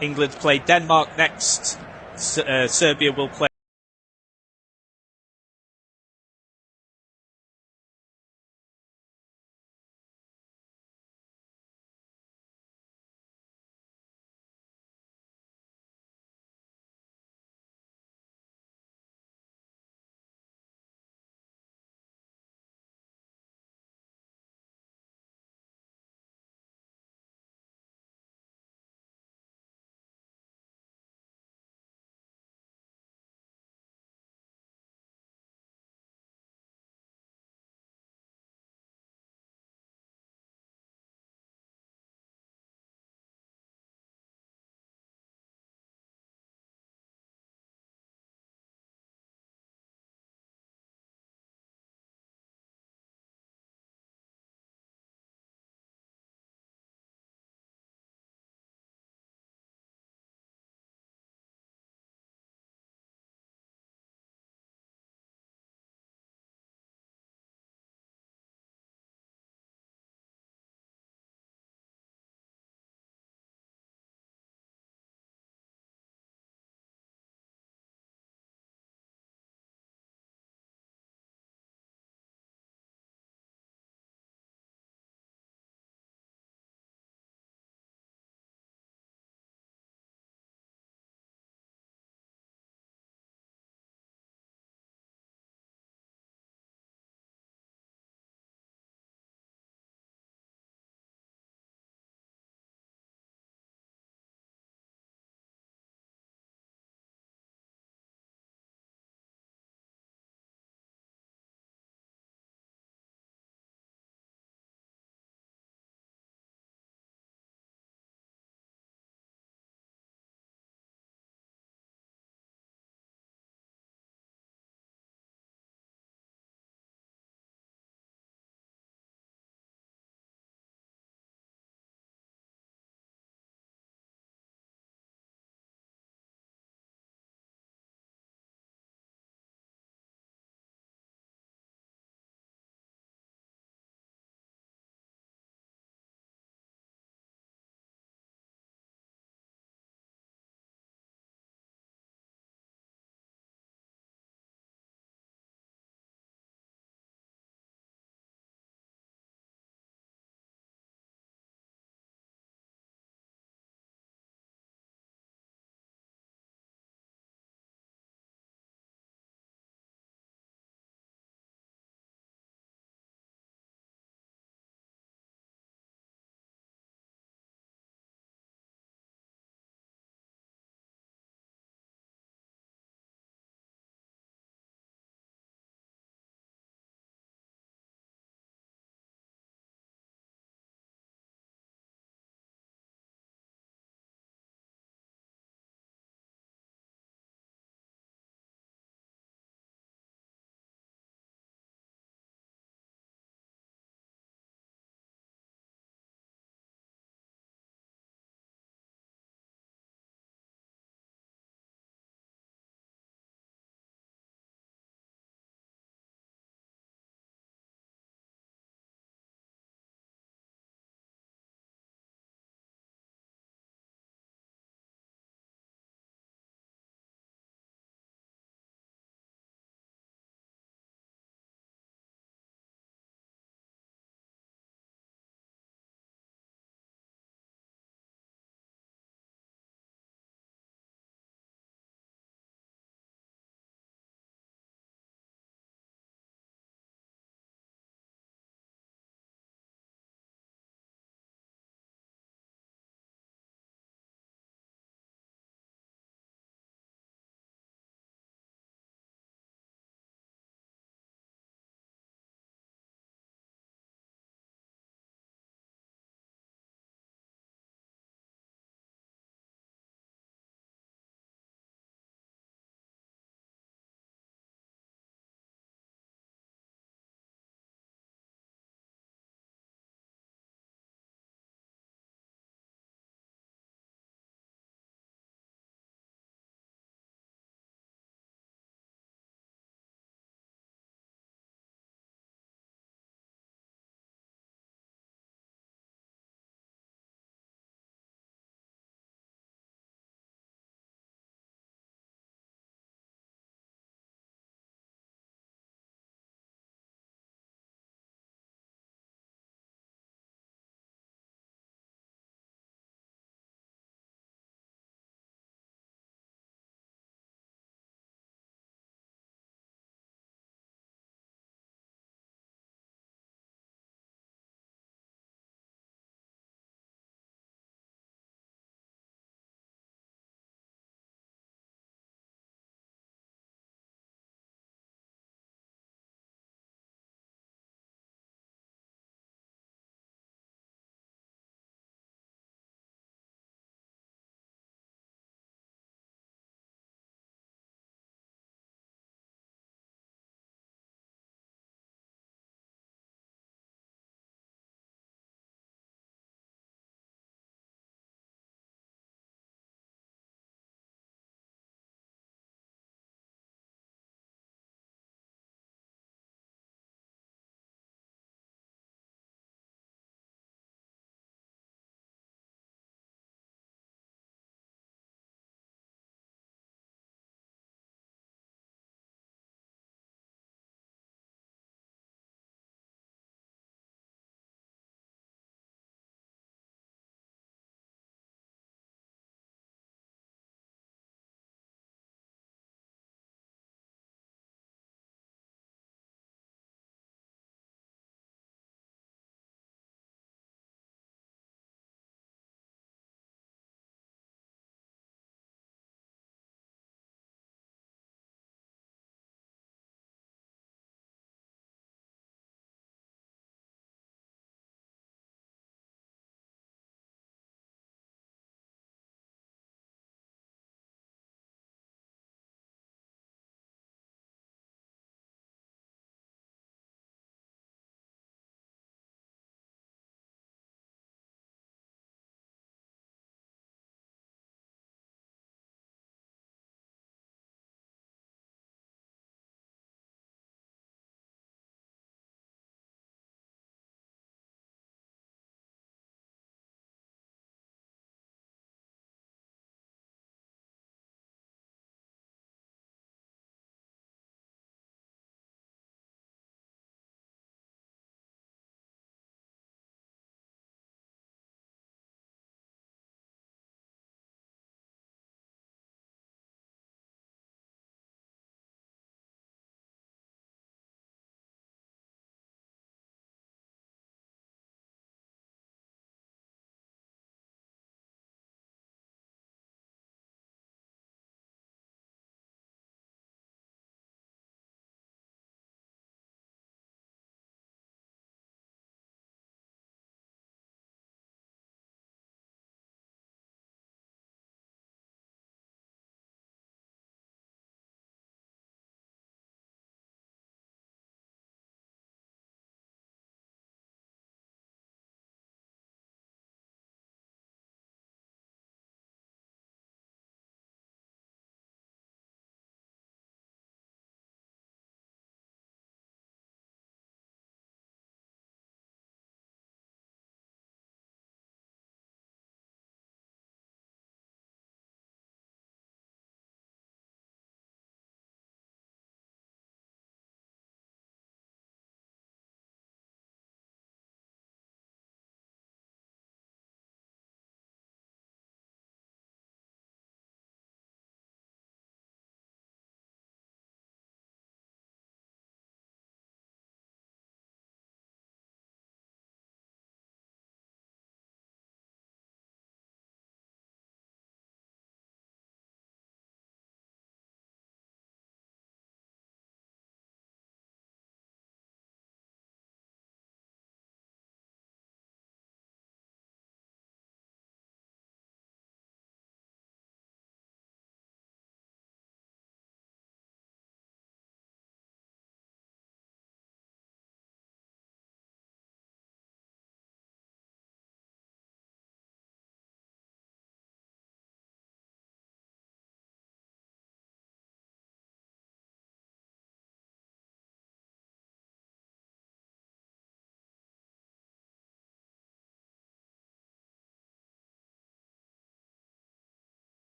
S1: England play Denmark next. Serbia will play